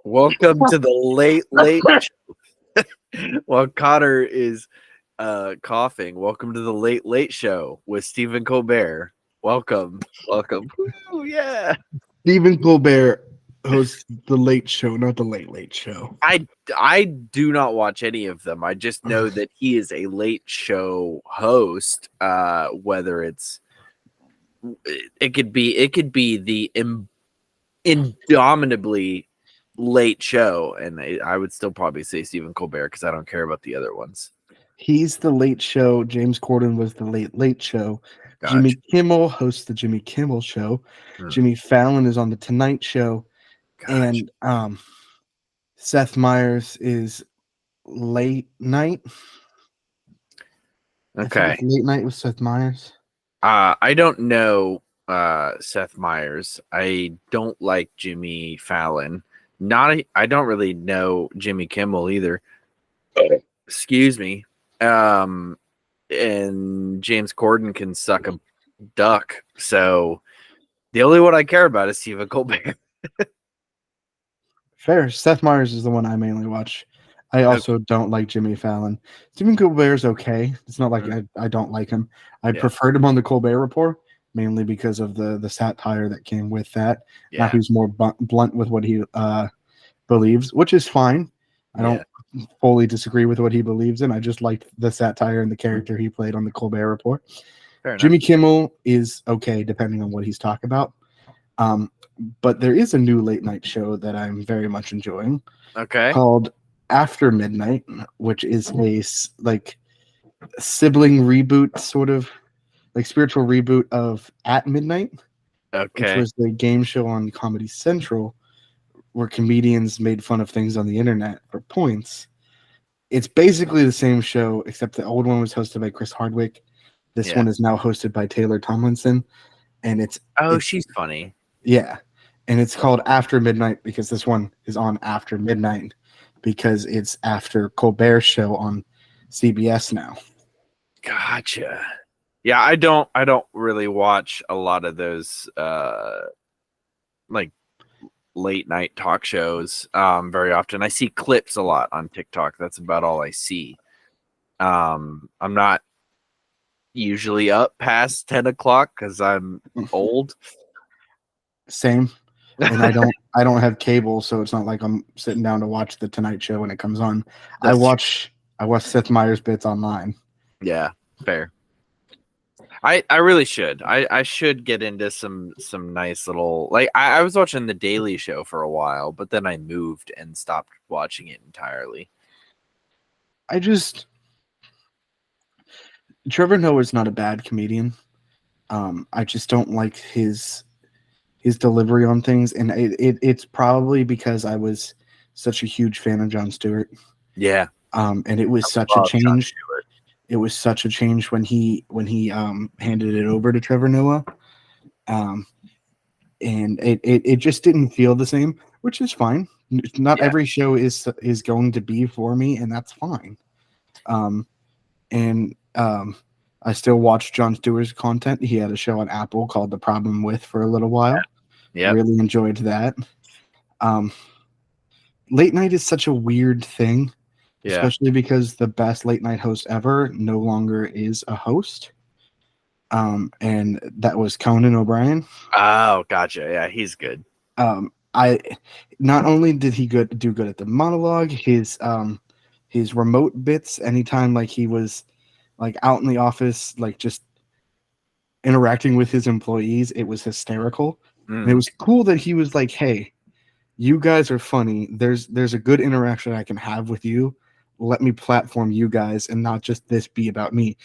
Welcome to the late show. While Connor is coughing, welcome to the late show with Stephen Colbert. Welcome. Woo, yeah. Stephen Colbert hosts the Late Show, not the Late Show. I do not watch any of them. I just know that he is a late show host. Whether it could be the indomitably late show, and I would still probably say Stephen Colbert because I don't care about the other ones. He's the Late Show. James Corden was the Late Show. Gotcha. Jimmy Kimmel hosts the Jimmy Kimmel Show. Jimmy Fallon is on the Tonight Show. Gotcha. And Seth Meyers is Late Night. Okay. Late Night with Seth Meyers. I don't know Seth Meyers. I don't like Jimmy Fallon. I don't really know Jimmy Kimmel either. Excuse me. And James Corden can suck a duck. So the only one I care about is Stephen Colbert. Fair. Seth Meyers is the one I mainly watch. I also don't like Jimmy Fallon. Stephen Colbert's okay. It's not like I don't like him. I preferred him on the Colbert Report, mainly because of the satire that came with that. Yeah. Now he's more blunt with what he believes, which is fine. I don't fully disagree with what he believes in. I just liked the satire and the character he played on the Colbert Report. Jimmy Kimmel is okay, depending on what he's talking about. But there is a new late night show that I'm very much enjoying. Okay. Called After Midnight, which is a sibling reboot, sort of like spiritual reboot of At Midnight. Okay. Which was the game show on Comedy Central where comedians made fun of things on the internet for points. It's basically the same show, except the old one was hosted by Chris Hardwick. This one is now hosted by Taylor Tomlinson. And it's she's funny. Yeah. And it's called After Midnight because this one is on After Midnight because it's after Colbert's show on CBS now. Gotcha. Yeah, I don't really watch a lot of those like late night talk shows very often. I see clips a lot on TikTok. That's about all I see. I'm not usually up past 10 o'clock because I'm old. Same. And I don't have cable, so it's not like I'm sitting down to watch the Tonight Show when it comes on. I watch Seth Meyers bits online. Yeah, fair. I really should. I should get into some nice little, like I was watching The Daily Show for a while, but then I moved and stopped watching it entirely. Trevor Noah's not a bad comedian. I just don't like his delivery on things, and it's probably because I was such a huge fan of Jon Stewart. Yeah. And it was such a change. It was such a change when he handed it over to Trevor Noah. And it just didn't feel the same, which is fine. Not every show is going to be for me, and that's fine. I still watch Jon Stewart's content. He had a show on Apple called The Problem With for a little while. Yeah. Really enjoyed that. Late night is such a weird thing, especially because the best late night host ever no longer is a host. And that was Conan O'Brien. Oh, gotcha. Yeah, he's good. Not only did he do good at the monologue, his remote bits, anytime like he was like out in the office, like just interacting with his employees, it was hysterical. And it was cool that he was like, hey, you guys are funny. There's a good interaction I can have with you. Let me platform you guys and not just this be about me.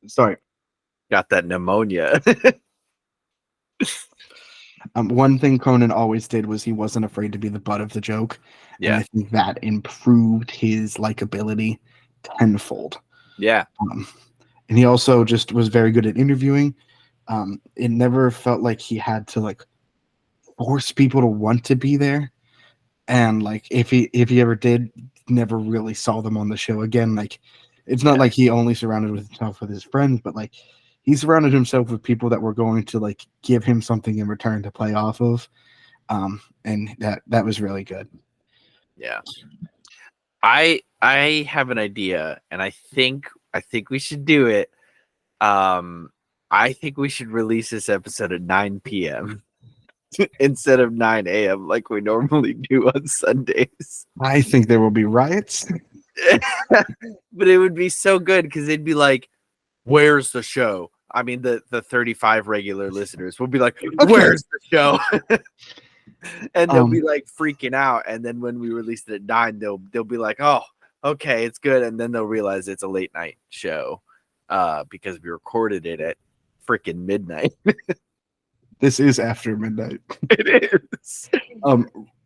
Sorry. Got that pneumonia. One thing Conan always did was he wasn't afraid to be the butt of the joke. Yeah. And I think that improved his likability tenfold. Yeah. And he also just was very good at interviewing. It never felt like he had to like force people to want to be there. And like if he ever did, never really saw them on the show again. Like it's not like he only surrounded himself with his friends, but like he surrounded himself with people that were going to like give him something in return to play off of. And that was really good. Yeah. I have an idea, and I think we should do it. I think we should release this episode at 9 p.m. instead of 9 a.m. like we normally do on Sundays. I think there will be riots. But it would be so good because they'd be like, "Where's the show?" I mean, the 35 regular listeners will be like, "Where's the show?" And they'll be like freaking out. And then when we release it at 9, they'll be like, "Oh, okay, it's good." And then they'll realize it's a late night show because we recorded it at freaking midnight. This is after midnight. It is.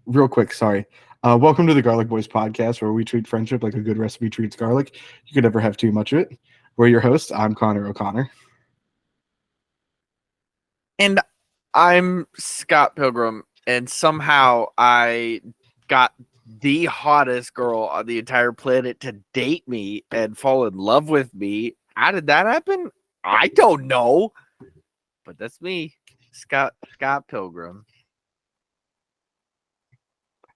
Real quick, sorry. Welcome to the Garlic Boys podcast, where we treat friendship like a good recipe treats garlic. You could never have too much of it. We're your hosts. I'm Connor O'Connor. And I'm Scott Pilgrim. And somehow I got the hottest girl on the entire planet to date me and fall in love with me. How did that happen? I don't know. But that's me, Scott Pilgrim.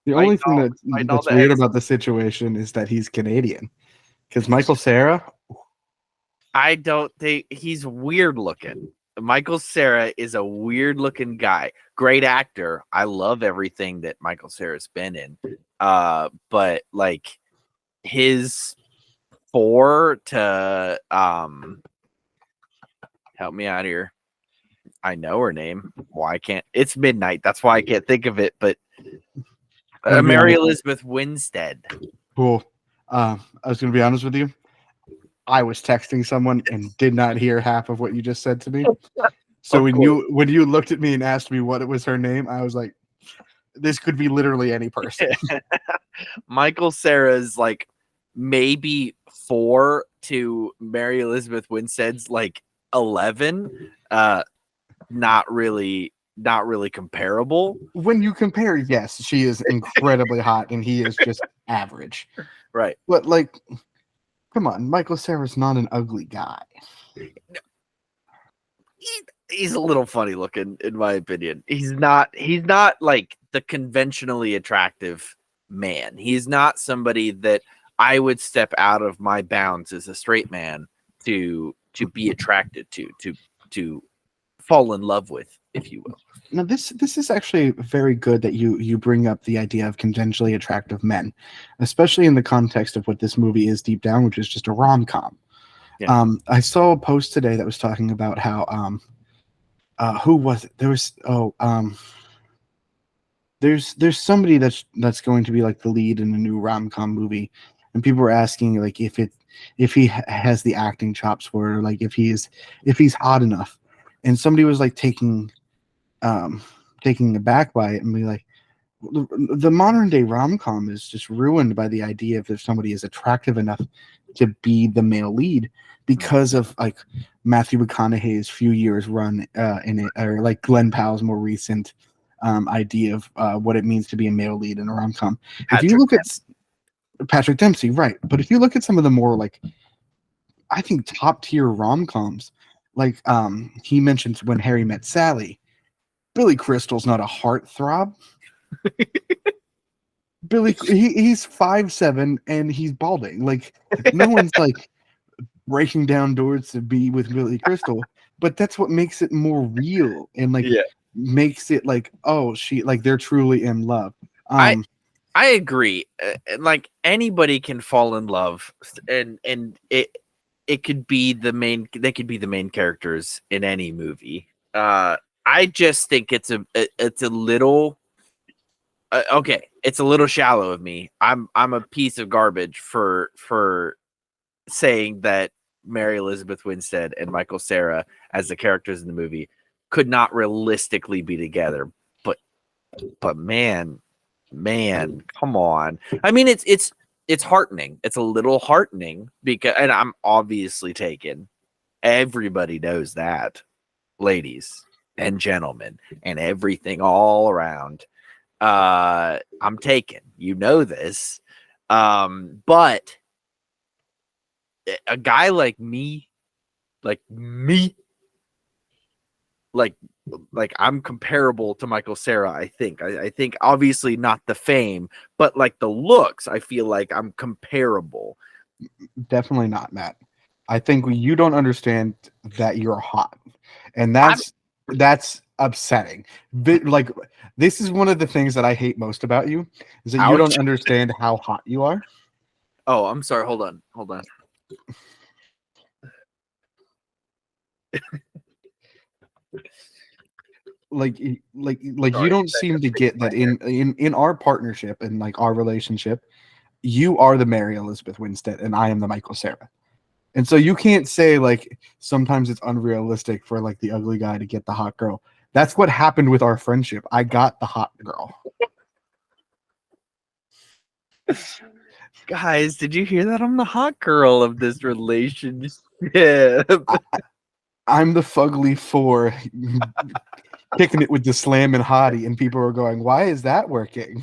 The only thing that's weird about the situation is that he's Canadian. Because Michael Cera, I don't think he's weird looking. Michael Cera is a weird looking guy. Great actor. I love everything that Michael Cera's been in. But like his 4 to help me out here. I know her name. Why can't it's midnight? That's why I can't think of it. But Mary Elizabeth Winstead. Cool. I was going to be honest with you. I was texting someone and did not hear half of what you just said to me. So when you looked at me and asked me what it was her name, I was like, this could be literally any person. Michael Cera's like maybe 4 to Mary Elizabeth Winstead's like 11. Not really comparable. When you compare, yes, she is incredibly hot and he is just average. Right. But like, come on, Michael Cera's not an ugly guy. He's a little funny looking, in my opinion. He's not like the conventionally attractive man. He's not somebody that I would step out of my bounds as a straight man to be attracted to fall in love with, if you will. Now, this is actually very good that you bring up the idea of conventionally attractive men, especially in the context of what this movie is deep down, which is just a rom-com. Yeah. I saw a post today that was talking about how who was it? There was there's somebody that's going to be like the lead in a new rom-com movie, and people were asking like if he has the acting chops for it, or like if he's hot enough, and somebody was like taking aback by it and be like, the modern day rom-com is just ruined by the idea if somebody is attractive enough to be the male lead, because of like Matthew McConaughey's few years run in it, or like Glenn Powell's more recent idea of what it means to be a male lead in a rom-com. If you look at Patrick Dempsey, right, but if you look at some of the more like, I think, top tier rom-coms, like he mentions When Harry Met Sally, Billy Crystal's not a heartthrob. He's 5'7" and he's balding. Like, no one's like breaking down doors to be with Billy Crystal, but that's what makes it more real and like makes it like, oh, she like they're truly in love. I agree. Like anybody can fall in love, and it could be the main. They could be the main characters in any movie. I just think it's a little okay. It's a little shallow of me. I'm a piece of garbage for saying that Mary Elizabeth Winstead and Michael Cera as the characters in the movie could not realistically be together. But man, come on. I mean, it's heartening. It's a little heartening because, and I'm obviously taken. Everybody knows that, ladies and gentlemen, and everything all around. I'm taken. You know this. But a guy like me, like I'm comparable to Michael Cera. I think obviously not the fame, but like the looks, I feel like I'm comparable. Definitely not, Matt. I think you don't understand that you're hot, and I'm- that's upsetting. Like, this is one of the things that I hate most about you, is that you Ouch. don't understand how hot you are. Oh, I'm sorry. Hold on. Like Sorry, you don't seem to get that in our partnership and like our relationship, you are the Mary Elizabeth Winstead and I am the Michael Cera. And so you can't say like sometimes it's unrealistic for like the ugly guy to get the hot girl. That's what happened with our friendship. I got the hot girl. Guys, did you hear that? I'm the hot girl of this relationship. I'm the fugly four kicking it with the slam and hottie, and people are going, "Why is that working?"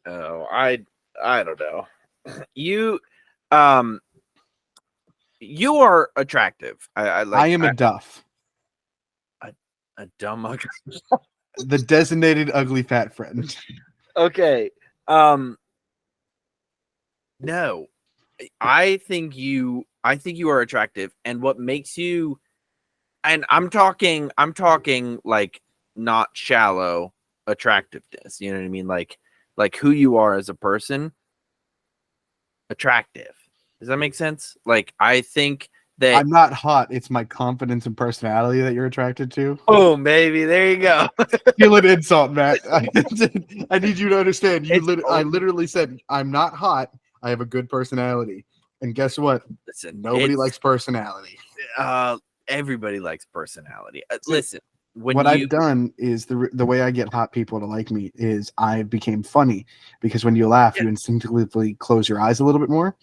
Oh, I don't know. You you are attractive. I am a duff, a dumb ugly. the designated ugly fat friend. Okay. No. I think you are attractive, and what makes you, and I'm talking like not shallow attractiveness, you know what I mean? Like who you are as a person, attractive. Does that make sense? Like I think that I'm not hot. It's my confidence and personality that you're attracted to. oh maybe there you go. Feel an insult, Matt. I need you to understand. I Only, literally said I'm not hot. I have a good personality, and guess what? listen, Nobody likes personality. everybody likes personality. So Listen, when what you I've done is the way I get hot people to like me is I became funny, because when you laugh, you instinctively close your eyes a little bit more,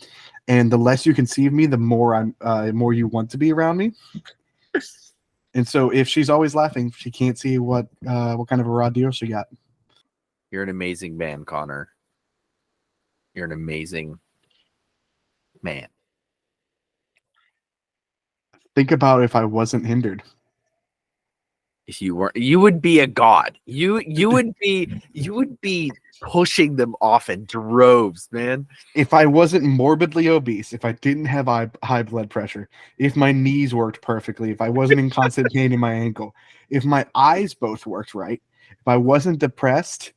and the less you can see of me, the more more you want to be around me. And so if she's always laughing, she can't see what kind of a raw deal she got. you're an amazing man, Connor. You're an amazing man. Think about if I wasn't hindered. If you weren't, you would be a god. You would be pushing them off in droves, man. If I wasn't morbidly obese, if I didn't have high blood pressure, if my knees worked perfectly, if I wasn't in constant pain in my ankle, if my eyes both worked right, if I wasn't depressed,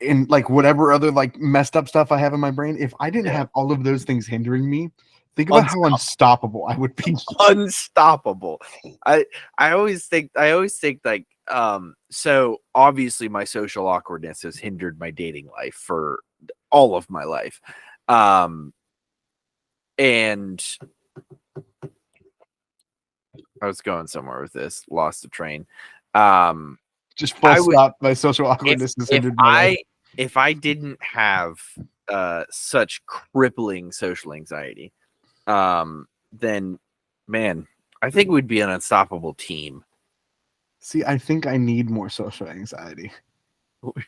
and like whatever other like messed up stuff I have in my brain, if I didn't have all of those things hindering me, think about how unstoppable I would be. Unstoppable. I always think like so obviously my social awkwardness has hindered my dating life for all of my life. And I was going somewhere with this, lost the train. Just full stop. My social awkwardness has hindered my life. If I didn't have such crippling social anxiety, then man, I think we'd be an unstoppable team. See, I think I need more social anxiety.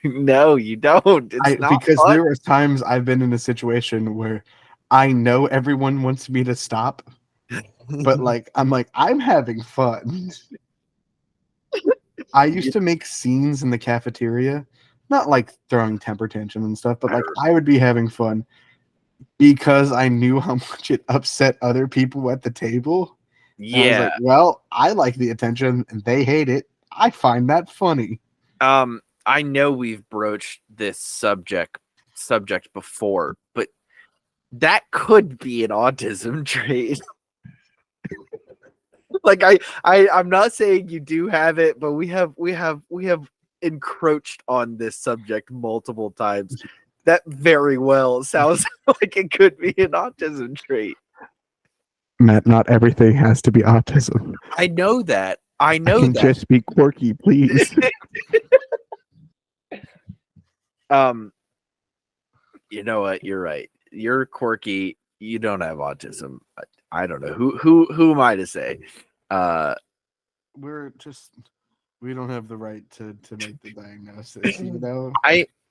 No, you don't. It's not because fun. there are times I've been in a situation where I know everyone wants me to stop, but like I'm having fun. I used to make scenes in the cafeteria, not like throwing temper tantrum and stuff, but like I would be having fun because I knew how much it upset other people at the table. And I was like, well, I like the attention and they hate it. I find that funny. I know we've broached this subject before, but that could be an autism trait. Like I'm not saying you do have it, but we have encroached on this subject multiple times. That very well sounds like it could be an autism trait. Matt, not everything has to be autism. I know that. I can just be quirky, please. You know what? You're right. You're quirky. You don't have autism. I don't know who am I to say. We don't have the right to make the diagnosis, you know.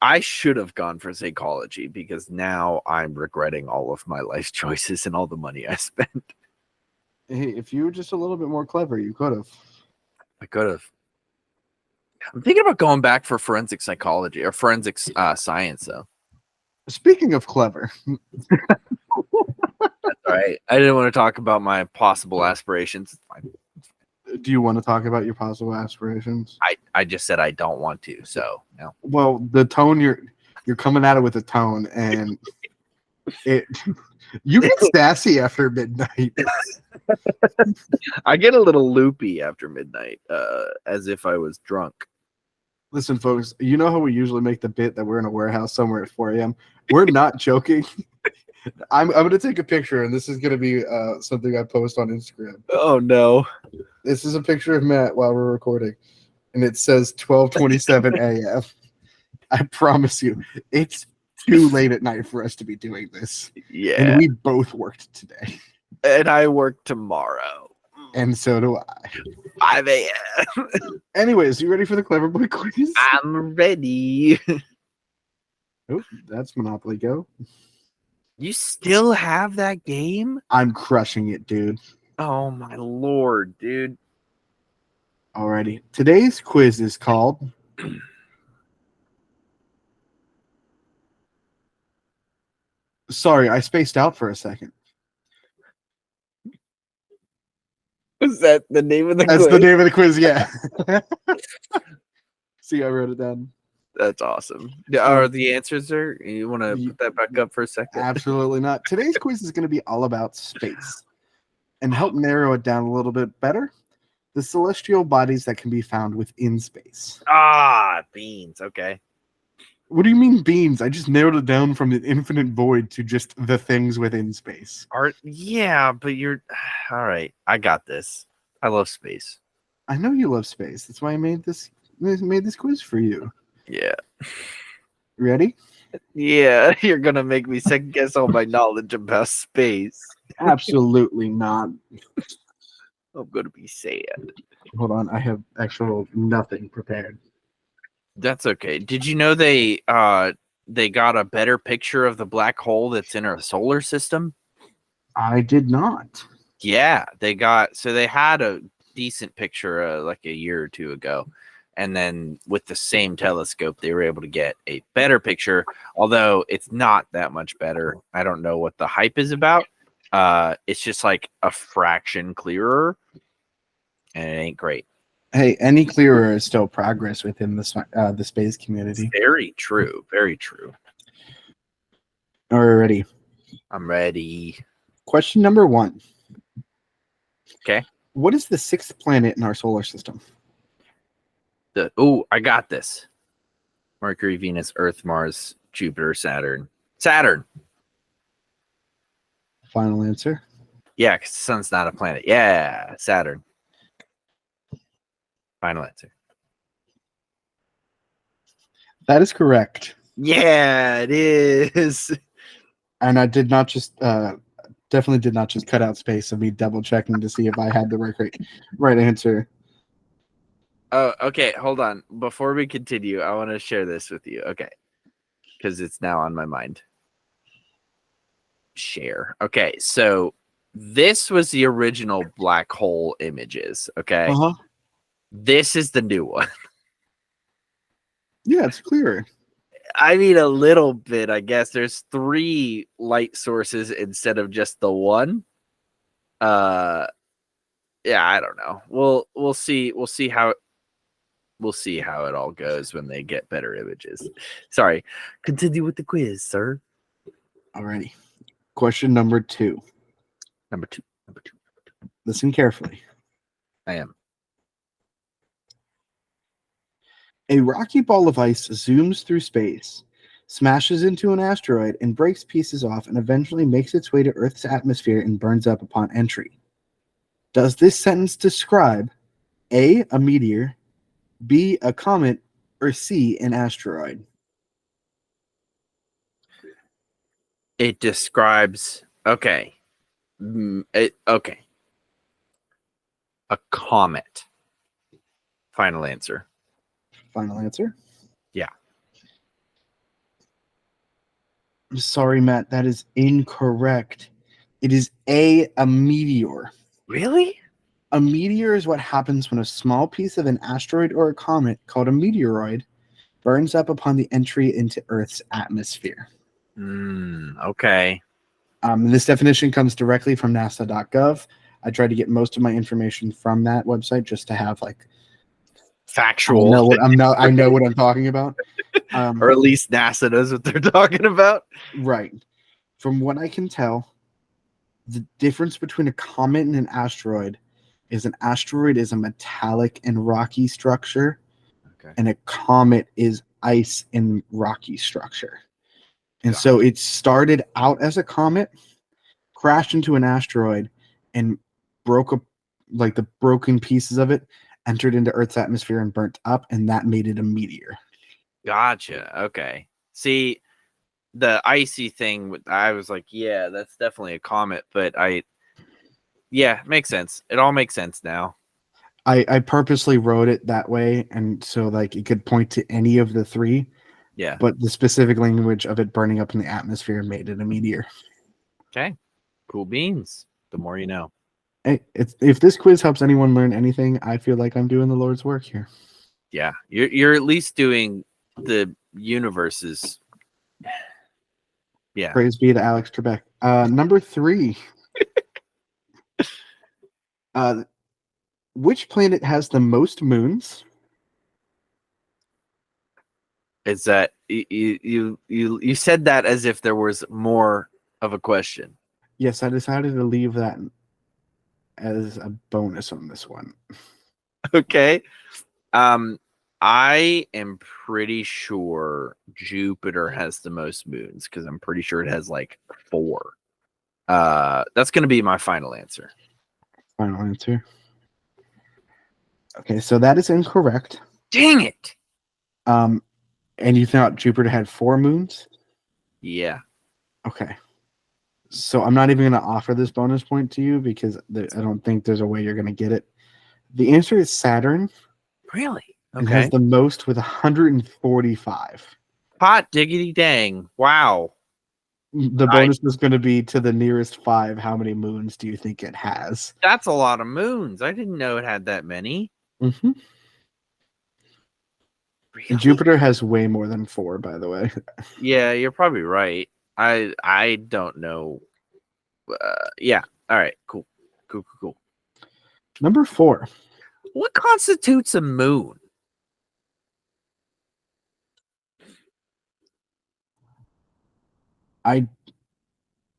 I should have gone for psychology, because now I'm regretting all of my life choices and all the money I spent. Hey, if you were just a little bit more clever, you could have. I could have. I'm thinking about going back for forensic psychology or forensic science, though. Speaking of clever, That's all right. I didn't want to talk about my possible aspirations. It's fine. do you want to talk about your possible aspirations? I just said I don't want to, so no. Well, the tone you're coming at it with a tone, and it you get sassy after midnight. I get a little loopy after midnight, as if I was drunk. Listen, folks, you know how we usually make the bit that we're in a warehouse somewhere at 4 a.m.? We're not joking. I'm going to take a picture, and this is going to be something I post on Instagram. Oh, no. This is a picture of Matt while we're recording, and it says 12:27 a.m. I promise you, it's too late at night for us to be doing this. Yeah. And we both worked today. And I work tomorrow. And so do I. 5 a.m. Anyways, you ready for the Clever Boy quiz? I'm ready. Oh, that's Monopoly Go. You still have that game? I'm crushing it, dude. Oh, my Lord, dude. Alrighty. Today's quiz is called Sorry, I spaced out for a second. Was that the name of the That's quiz? the name of the quiz, yeah. See, I wrote it down. That's awesome. Are the answers there? You want to put that back up for a second? Absolutely not. Today's quiz is going to be all about space. And to help narrow it down a little bit better, the celestial bodies that can be found within space. Ah, beans. Okay. What do you mean beans? I just narrowed it down from the infinite void to just the things within space. Yeah, but you're all right. I got this. I love space. I know you love space. That's why I made this quiz for you. Yeah. Ready? Yeah, you're gonna make me second guess all my knowledge about space. Absolutely not. I'm gonna be sad. Hold on, I have actual nothing prepared. That's okay. Did you know they got a better picture of the black hole that's in our solar system? I did not. Yeah, they had a decent picture like a year or two ago. And then with the same telescope, they were able to get a better picture, although it's not that much better. I don't know what the hype is about. It's just like a fraction clearer, and it ain't great. Hey, any clearer is still progress within the space community. Very true. Very true. Alrighty. I'm ready. Question number 1. Okay. What is the 6th planet in our solar system? I got this. Mercury, Venus, Earth, Mars, Jupiter, Saturn. Saturn. Final answer? Yeah, because the sun's not a planet. Yeah, Saturn. Final answer. That is correct. Yeah, it is. And I did not just definitely did not just cut out space of me double checking to see if I had the right answer. Oh, okay. Hold on. Before we continue, I want to share this with you. Okay. Because it's now on my mind. Share. Okay. So this was the original black hole images. Okay. Uh-huh. This is the new one. Yeah, it's clearer. I mean, a little bit, I guess. There's 3 light sources instead of just the one. Yeah, I don't know. We'll see. We'll see how it all goes when they get better images. Sorry. Continue with the quiz, sir. Alrighty. Question number 2. Number two. Listen carefully. I am. A rocky ball of ice zooms through space, smashes into an asteroid, and breaks pieces off, and eventually makes its way to Earth's atmosphere and burns up upon entry. Does this sentence describe A, a meteor, B, a comet, or C, an asteroid? It describes okay. Okay. A comet. Final answer. Final answer? Yeah. I'm sorry, Matt. That is incorrect. It is A, a meteor. Really? A meteor is what happens when a small piece of an asteroid or a comet called a meteoroid burns up upon the entry into Earth's atmosphere. Okay. This definition comes directly from NASA.gov. I tried to get most of my information from that website just to have like Factual. I know what I'm talking about. Or at least NASA knows what they're talking about. Right. From what I can tell, the difference between a comet and an asteroid is a metallic and rocky structure, Okay. and a comet is ice and rocky structure. And so it started out as a comet, crashed into an asteroid, and the broken pieces of it entered into Earth's atmosphere and burnt up, and that made it a meteor. Gotcha. Okay. See, the icy thing, I was like, yeah, that's definitely a comet, but makes sense. It all makes sense now. I purposely wrote it that way, and so like it could point to any of the three. Yeah. But the specific language of it burning up in the atmosphere made it a meteor. Okay. Cool beans. The more you know. Hey, if this quiz helps anyone learn anything, I feel like I'm doing the Lord's work here. Yeah. You're at least doing the universes. Yeah. Praise be to Alex Trebek. Number 3. Which planet has the most moons? Is that you said that as if there was more of a question. Yes, I decided to leave that as a bonus on this one. Okay. I am pretty sure Jupiter has the most moons because I'm pretty sure it has like 4. That's going to be my final answer. Final answer. Okay, so that is incorrect. Dang it. And you thought Jupiter had 4 moons? Yeah. Okay. So I'm not even going to offer this bonus point to you because I don't think there's a way you're going to get it. The answer is Saturn. Really? Okay. It has the most with 145. Hot diggity dang. Wow. The bonus is going to be to the nearest 5. How many moons do you think it has? That's a lot of moons. I didn't know it had that many. Mm-hmm. Really? And Jupiter has way more than 4, by the way. Yeah, you're probably right. I don't know. Yeah. All right. Cool. Number 4. What constitutes a moon? I'm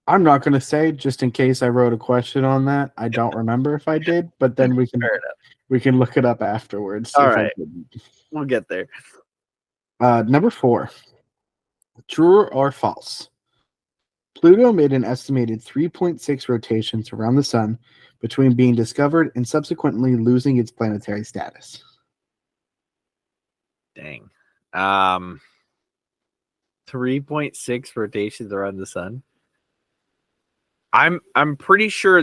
not going to say, just in case I wrote a question on that. I don't remember if I did, but then we can look it up afterwards. All right. We'll get there. Number 4. True or false? Pluto made an estimated 3.6 rotations around the sun between being discovered and subsequently losing its planetary status. Dang. 3.6 rotations around the sun. I'm pretty sure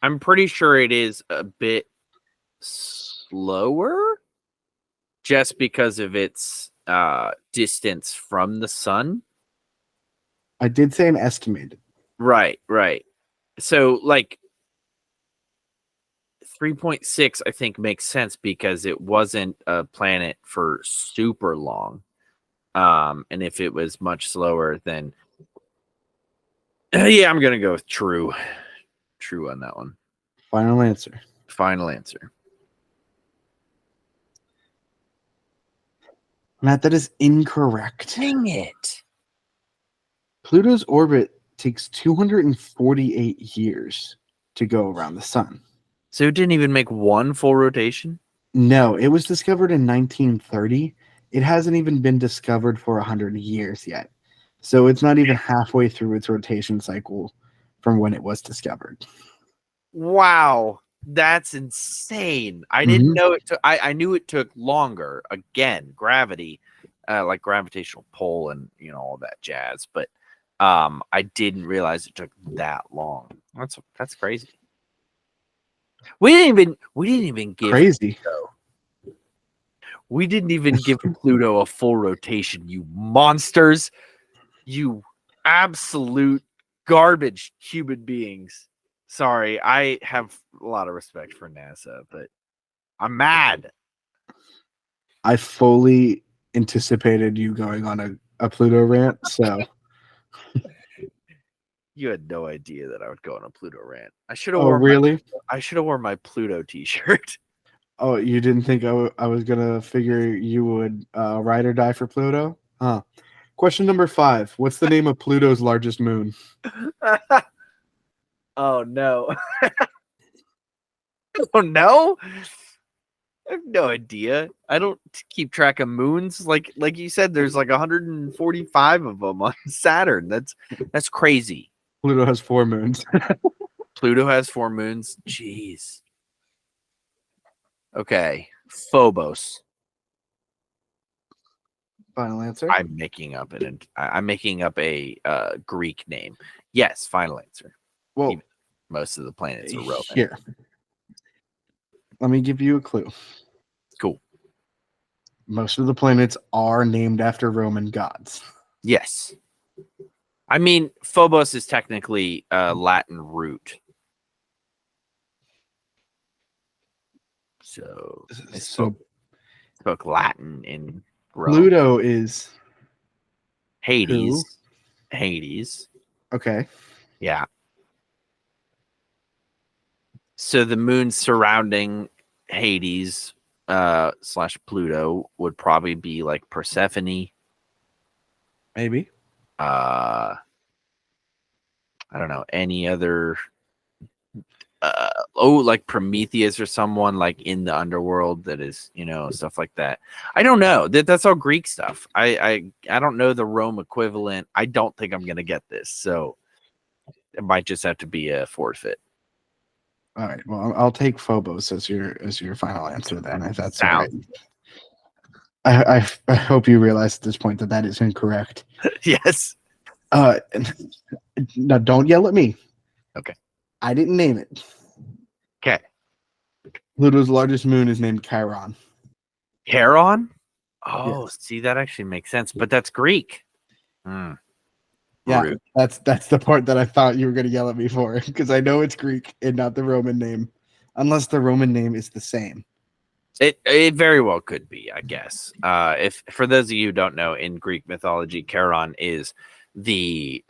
I'm pretty sure it is a bit slower just because of its distance from the sun. I did say an estimated. Right. So like 3.6 I think makes sense because it wasn't a planet for super long. And if it was much slower, then yeah, I'm gonna go with true on that one. Final answer. Matt, that is incorrect. Dang it. Pluto's orbit takes 248 years to go around the sun. So it didn't even make one full rotation? No, it was discovered in 1930. It hasn't even been discovered for 100 years yet. So it's not even halfway through its rotation cycle from when it was discovered. Wow. That's insane. I didn't know it took. I knew it took longer. Again, gravity, like gravitational pull and all that jazz. But I didn't realize it took that long. That's crazy. We didn't even give crazy. We didn't even give Pluto a full rotation. You monsters! You absolute garbage human beings. Sorry, I have a lot of respect for NASA, but I'm mad. I fully anticipated you going on a Pluto rant, so You had no idea that I would go on a Pluto rant. I should have oh really? worn my Pluto t-shirt. Oh, you didn't think I was gonna figure you would ride or die for Pluto? Huh. Question number 5. What's the name of Pluto's largest moon? Oh no. Oh no. I have no idea. I don't keep track of moons. Like you said, there's like 145 of them on Saturn. That's crazy. Pluto has 4 moons. Pluto has 4 moons. Jeez. Okay. Phobos. Final answer. I'm making up a Greek name. Yes, final answer. Well, Even most of the planets are Roman. Here. Let me give you a clue. Cool. Most of the planets are named after Roman gods. Yes. I mean, Phobos is technically a Latin root. So I spoke Latin in Rome. Pluto is Hades. who? Hades. Okay. Yeah. So the moon surrounding Hades / Pluto would probably be like Persephone. Maybe. I don't know, any other like Prometheus or someone like in the underworld that is, stuff like that. I don't know. That's all Greek stuff. I don't know the Rome equivalent. I don't think I'm gonna get this, so it might just have to be a forfeit. All right. Well, I'll take Phobos as your final answer then, if that's all right. I hope you realize at this point that is incorrect. Yes. No, don't yell at me. Okay. I didn't name it. Okay. Pluto's largest moon is named Chiron. Charon? Oh, Yes. see, that actually makes sense, but that's Greek. Yeah, rude. That's the part that I thought you were going to yell at me for, because I know it's Greek and not the Roman name, unless the Roman name is the same. It very well could be, I guess. If for those of you who don't know, in Greek mythology, Charon is the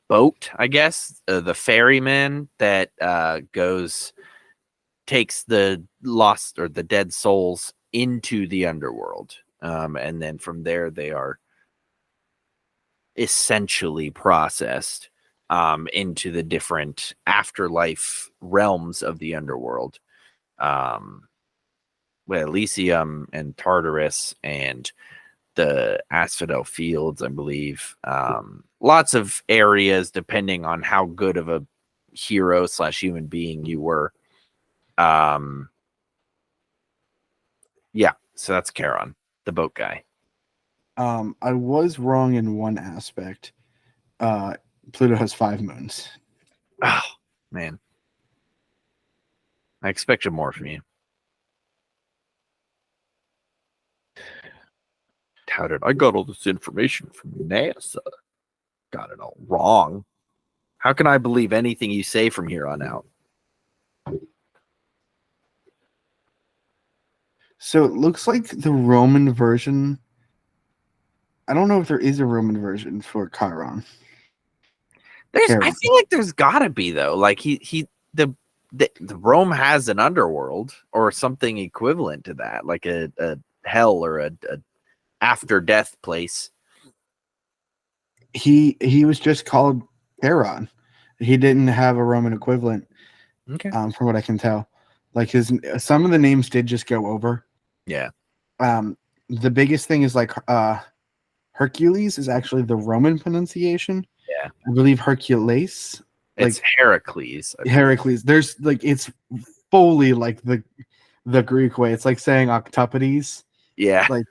boat, I guess, the ferryman that takes the lost or the dead souls into the underworld, and then from there they are essentially processed into the different afterlife realms of the underworld. With Elysium and Tartarus and the Asphodel Fields, I believe. Lots of areas depending on how good of a hero / human being you were. Yeah, so that's Charon, the boat guy. I was wrong in one aspect. Pluto has 5 moons. Oh, man. I expected more from you. How did I got all this information from NASA? Got it all wrong. How can I believe anything you say from here on out? So it looks like the Roman version. I don't know if there is a Roman version for Chiron. I feel like there's gotta be, though. Like the Rome has an underworld or something equivalent to that, like a hell or a after death place. He was just called Charon. He didn't have a Roman equivalent. Okay. From what I can tell, like some of the names did just go over. Yeah. The biggest thing is like Hercules is actually the Roman pronunciation. Yeah. I believe Hercules. It's Heracles. Heracles. There's like it's fully like the Greek way. It's like saying octopodes. Yeah. Like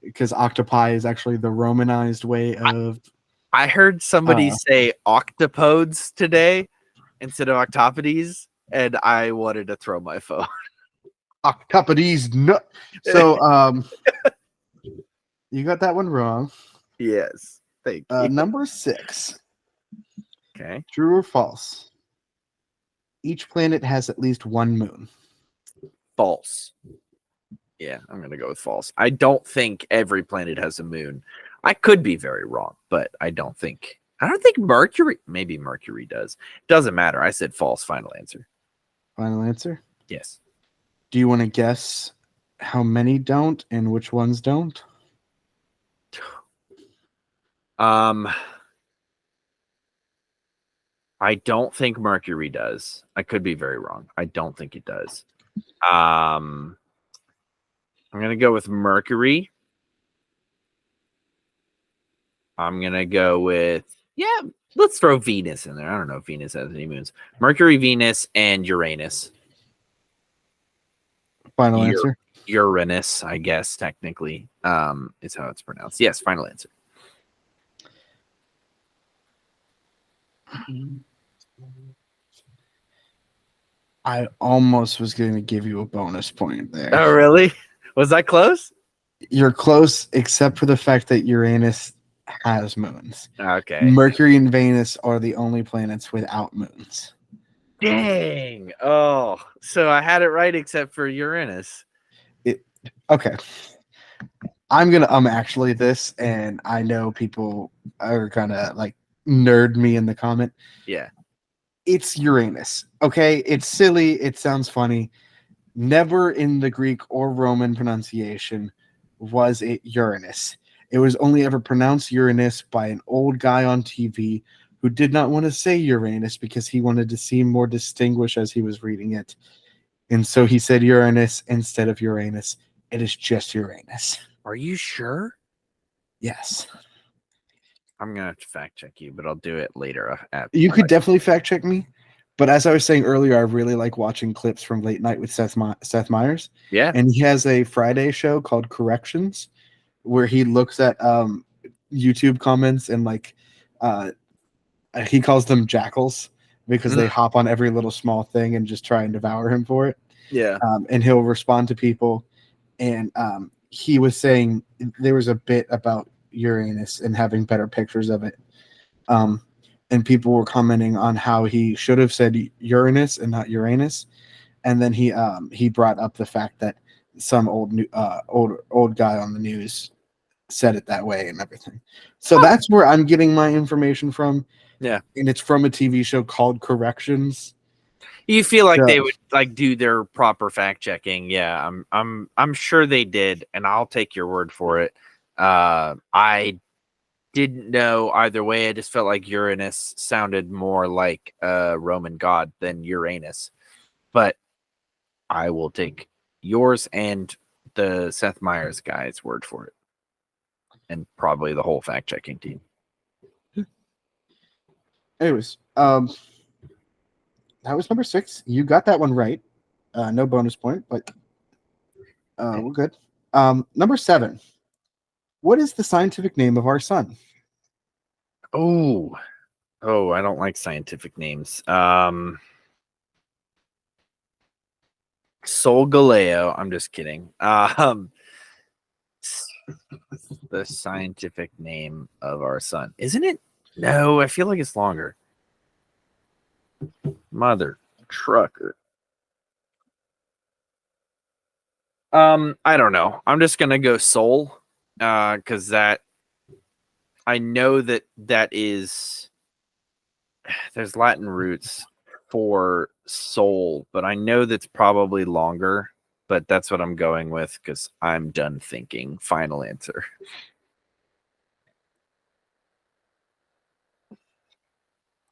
because octopi is actually the Romanized way of. I heard somebody say octopodes today instead of octopodes, and I wanted to throw my phone. Octopodes, no. So you got that one wrong. Yes. Thank you. Number 6. Okay. True or false? Each planet has at least one moon. False. Yeah, I'm going to go with false. I don't think every planet has a moon. I could be very wrong, but I don't think Mercury, maybe Mercury does. Doesn't matter. I said false. Final answer. Final answer? Yes. Do you want to guess how many don't and which ones don't? I don't think Mercury does. I could be very wrong. I don't think it does. I'm going to go with Mercury. I'm going to go with, let's throw Venus in there. I don't know if Venus has any moons. Mercury, Venus, and Uranus. Final answer? Uranus, I guess, technically, is how it's pronounced. Yes, final answer. I almost was going to give you a bonus point there. Oh, really? Was that close? You're close, except for the fact that Uranus has moons. Okay. Mercury and Venus are the only planets without moons. Dang. Oh, so I had it right except for Uranus. Okay. I'm going to actually this, and I know people are going to like nerd me in the comment. Yeah. It's Uranus. Okay. It's silly. It sounds funny. Never in the Greek or Roman pronunciation was it Uranus. It was only ever pronounced Uranus by an old guy on TV who did not want to say Uranus because he wanted to seem more distinguished as he was reading it. And so he said Uranus instead of Uranus. It is just Uranus. Are you sure? Yes. I'm going to have to fact check you, but I'll do it later. You could definitely fact check me. But as I was saying earlier, I really like watching clips from Late Night with Seth Meyers. Yeah. And he has a Friday show called Corrections where he looks at YouTube comments and like he calls them jackals because they hop on every little small thing and just try and devour him for it. Yeah. And he'll respond to people. And he was saying there was a bit about Uranus and having better pictures of it. And people were commenting on how he should have said Uranus and not Uranus. And then he brought up the fact that some old guy on the news said it that way and everything. So that's where I'm getting my information from. Yeah. And it's from a TV show called Corrections. You feel like they would like do their proper fact checking. Yeah, I'm sure they did, and I'll take your word for it. I didn't know either way. I just felt like Uranus sounded more like a Roman god than Uranus. But I will take yours and the Seth Meyers guy's word for it. And probably the whole fact checking team. Anyways, that was number 6. You got that one right. No bonus point, but we're good. Number 7. What is the scientific name of our sun? Oh, I don't like scientific names. Sol Galileo. I'm just kidding. The scientific name of our sun, isn't it? No, I feel like it's longer. Mother trucker. I don't know. I'm just gonna go Sol, because that I know that is there's Latin roots for soul, but I know that's probably longer. But that's what I'm going with because I'm done thinking. Final answer.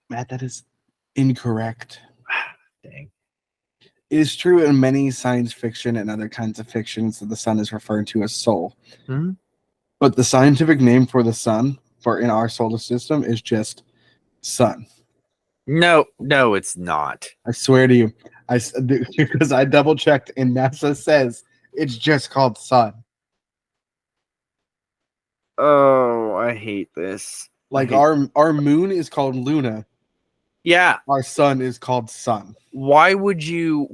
Matt, that is incorrect. Dang. It is true in many science fiction and other kinds of fictions that the sun is referred to as soul. Mm-hmm. But the scientific name for the sun for in our solar system is just sun. No, it's not. I swear to you. Because I double checked and NASA says it's just called sun. Oh, I hate this. Like our moon is called Luna. Yeah. Our sun is called sun. Why would you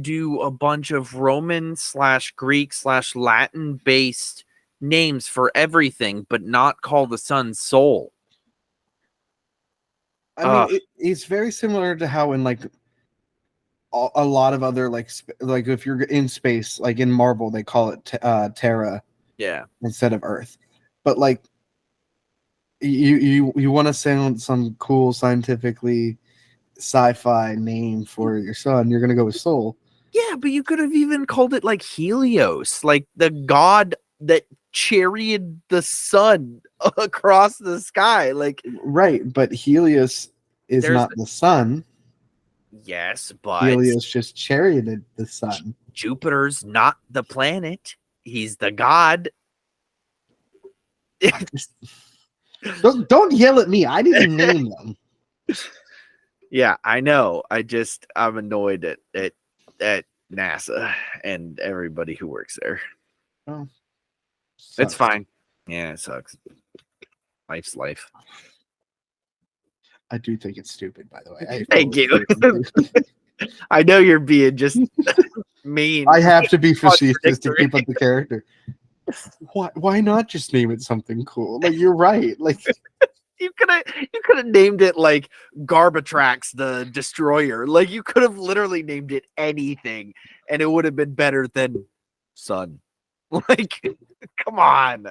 do a bunch of Roman / Greek / Latin based names for everything, but not call the sun Sol? I mean, it's very similar to how in like a lot of other like if you're in space, like in Marvel, they call it Terra instead of Earth. But like you want to sound some cool scientifically sci-fi name for your son, you're gonna go with Sol. Yeah, but you could have even called it like Helios, like the god that charioted the sun across the sky. Like, right, but Helios is not the sun. Yes, but Helios just charioted the sun. Jupiter's not the planet. He's the god. Don't yell at me. I didn't name them. Yeah, I know. I'm annoyed at NASA and everybody who works there. Oh, it's fine. Yeah, it sucks. Life's life. I do think it's stupid, by the way. Thank you. I know you're being just mean. I have to be facetious to keep up the character. Why not just name it something cool? Like, you're right. Like, you could have named it like Garbatrax the Destroyer. Like, you could have literally named it anything and it would have been better than Sun. Like, come on.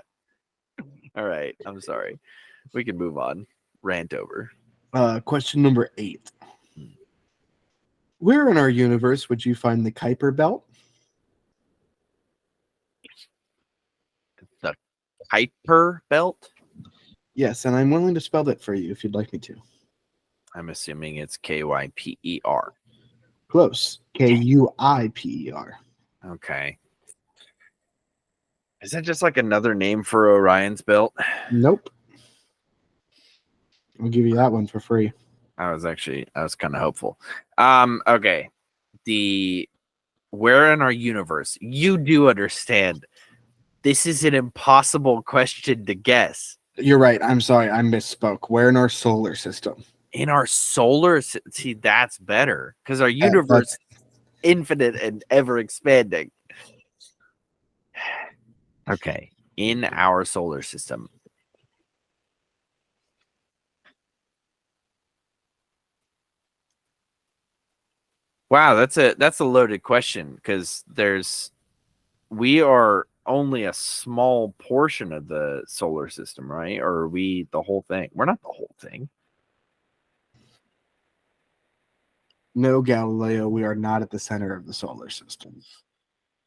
All right, I'm sorry. We can move on. Rant over. Question number 8. Where in our universe would you find the Kuiper Belt? The Kuiper Belt? Yes, and I'm willing to spell that for you if you'd like me to. I'm assuming it's Kyper. Close. Kuiper. Okay. Is that just like another name for Orion's belt? Nope. I'll give you that one for free. I was kind of hopeful. Okay. Where in our universe? You do understand. This is an impossible question to guess. You're right. I'm sorry. I misspoke. Where in our solar system? In our solar system? See, that's better. Because our universe is infinite and ever expanding. Okay. In our solar system. Wow, that's a loaded question because we are only a small portion of the solar system, right? Or are we the whole thing? We're not the whole thing. No, Galileo, we are not at the center of the solar system.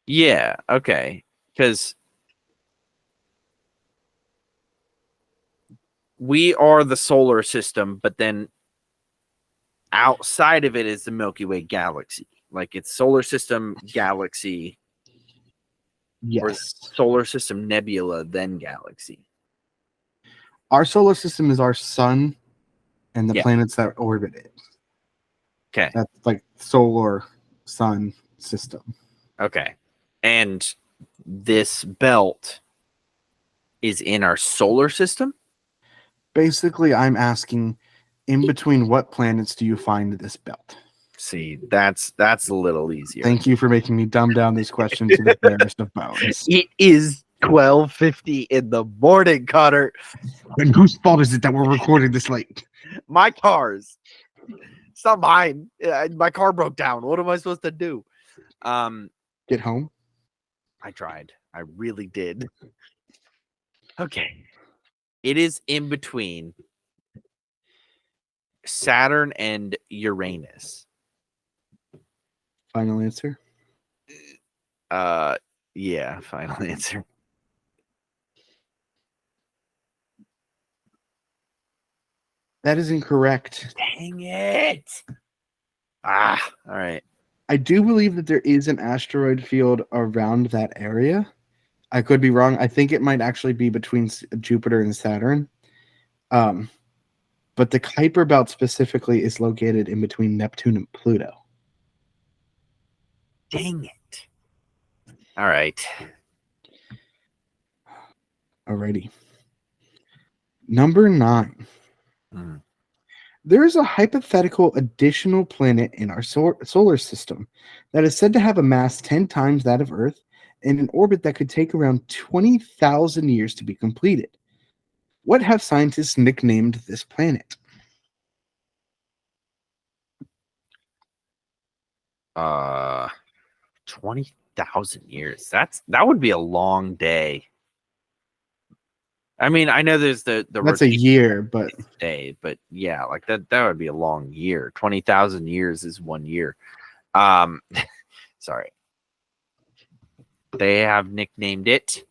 Yeah, okay. Because we are the solar system, but then outside of it is the Milky Way galaxy. Like, it's solar system, galaxy. Yes. Or solar system, nebula, then galaxy. Our solar system is our sun and the planets that orbit it. Okay. That's like solar sun system. Okay. And this belt is in our solar system? Basically, I'm asking, in between what planets do you find this belt? See, that's a little easier. Thank you for making me dumb down this question to the barest of bones. It is 12:50 in the morning, Connor. And whose fault is it that we're recording this late? My car's. It's not mine. My car broke down. What am I supposed to do? Get home? I tried. I really did. Okay. It is in between Saturn and Uranus. Final answer? Yeah, final answer. That is incorrect. Dang it. All right. I do believe that there is an asteroid field around that area. I could be wrong. I think it might actually be between Jupiter and Saturn. But the Kuiper Belt specifically is located in between Neptune and Pluto. Dang it. All right. Alrighty. Number 9. There is a hypothetical additional planet in our solar system that is said to have a mass 10 times that of Earth and an orbit that could take around 20,000 years to be completed. What have scientists nicknamed this planet? Uh 20,000 years. That would be a long day. I mean, I know there's the That's a rotation year, but day, but yeah, like that would be a long year. 20,000 years is 1 year. Um sorry. They have nicknamed it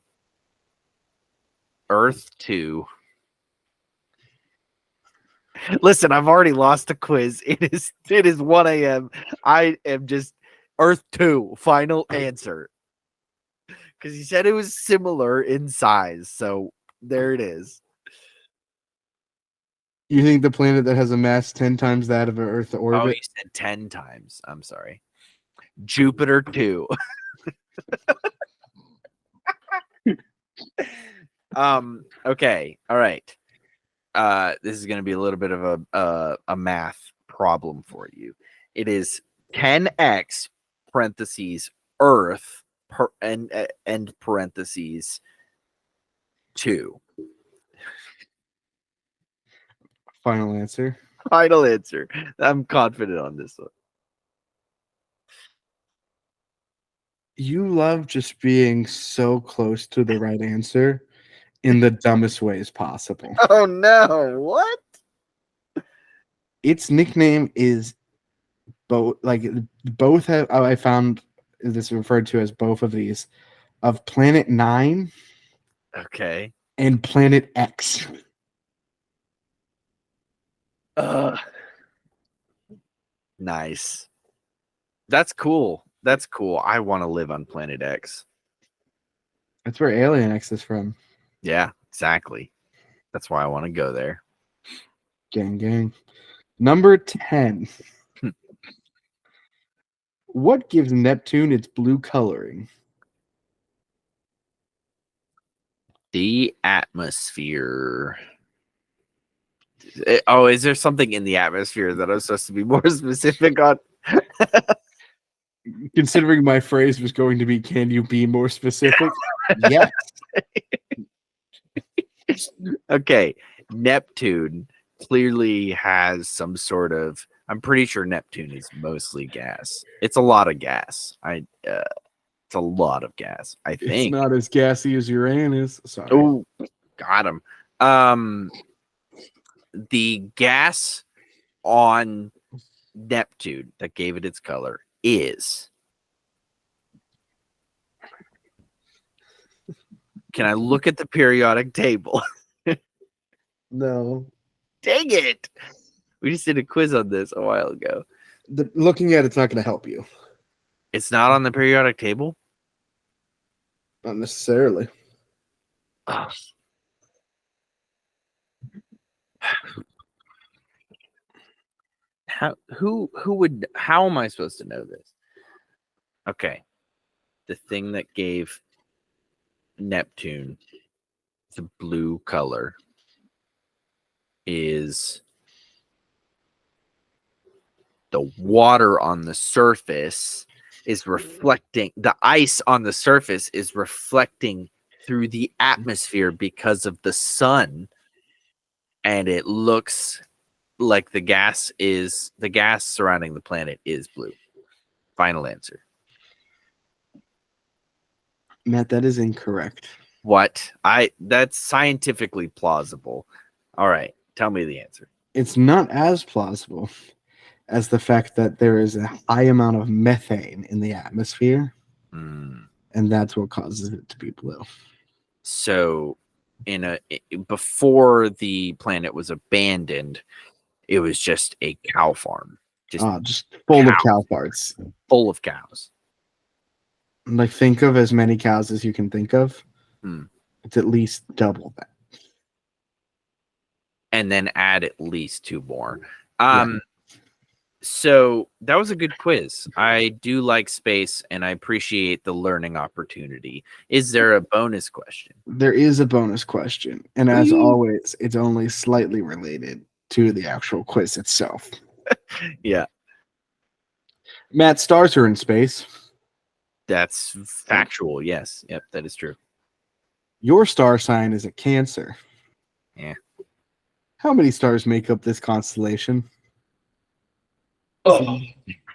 Earth 2. Listen, I've already lost a quiz. It is 1 a.m. I am just Earth 2, final answer. Because he said it was similar in size. So there it is. you think the planet that has a mass 10 times that of an Earth Oh, orbit? you said 10 times. I'm sorry. Jupiter 2. Okay. All right. This is going to be a little bit of a math problem for you. It is 10x parentheses Earth end parentheses 2. Final answer. Final answer. I'm confident on this one. You love just being so close to the right answer in the dumbest ways possible. Oh no! What? Its nickname is both. Like both have. I found this referred to as both of these of Planet 9 Okay. and Planet X. Nice. That's cool. That's cool. I want to live on Planet X. That's where Alien X is from. Yeah, exactly. That's why I want to go there. Gang, gang. Number 10. What gives Neptune its blue coloring? The atmosphere. Oh, is there something in the atmosphere that I'm supposed to be more specific on? Considering my phrase was going to be, can you be more specific? Yes. Okay. Neptune clearly has some sort of. I'm pretty sure Neptune is mostly gas. It's a lot of gas. It's a lot of gas. I think It's not as gassy as Uranus. Sorry. Oh, got him. The gas on Neptune that gave it its color is. Can I look at the periodic table? No. Dang it! We just did a quiz on this a while ago. Looking at it's not going to help you. It's not on the periodic table? Not necessarily. Ugh. How am I supposed to know this? Okay. The thing that gave Neptune the blue color is the water on the surface is reflecting, the ice on the surface is reflecting through the atmosphere because of the sun, and it looks like the gas surrounding the planet is blue. Final answer. Matt, that is incorrect. What? That's scientifically plausible. All right, tell me the answer. It's not as plausible as the fact that there is a high amount of methane in the atmosphere, and that's what causes it to be blue. So, before the planet was abandoned, it was just a cow farm, just full of cow farts, full of cows. Like, think of as many cows as you can think of. It's at least double that. And then add at least 2 more. So that was a good quiz. I do like space, and I appreciate the learning opportunity. Is there a bonus question? There is a bonus question. And as always, it's only slightly related to the actual quiz itself. Yeah. Matt, stars are in space. That's factual. Yes. Yep, that is true. Your star sign is a Cancer. Yeah. How many stars make up this constellation? Oh.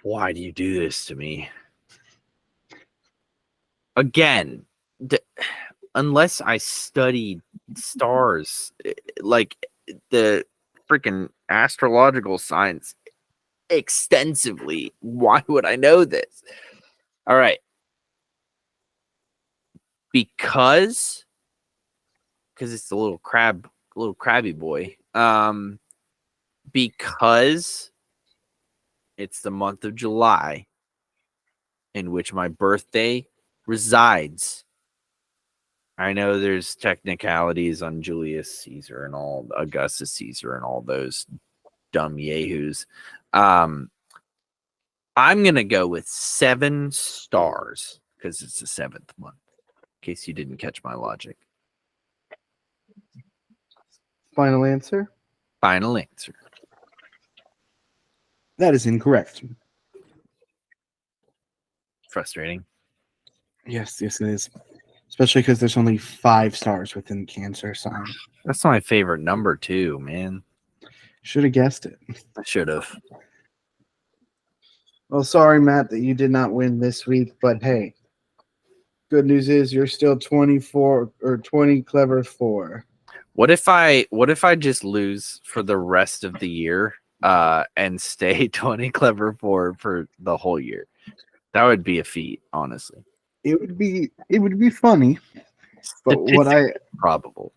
Why do you do this to me? Again, unless I studied stars, like the freaking astrological science extensively, why would I know this? All right. Because it's the little crabby boy. Because it's the month of July in which my birthday resides. I know there's technicalities on Julius Caesar and all Augustus Caesar and all those dumb yahoos. I'm gonna go with 7 stars because it's the 7th month. In case you didn't catch my logic. Final answer? Final answer. That is incorrect. Frustrating. Yes, it is. Especially because there's only 5 stars within Cancer sign. That's my favorite number too, man. Should have guessed it. I should have. Well, sorry, Matt, that you did not win this week, but hey, good news is you're still 24 or 20 clever 4. What if I just lose for the rest of the year and stay 20 clever 4 for the whole year? That would be a feat, honestly. It would be funny, but what I probable.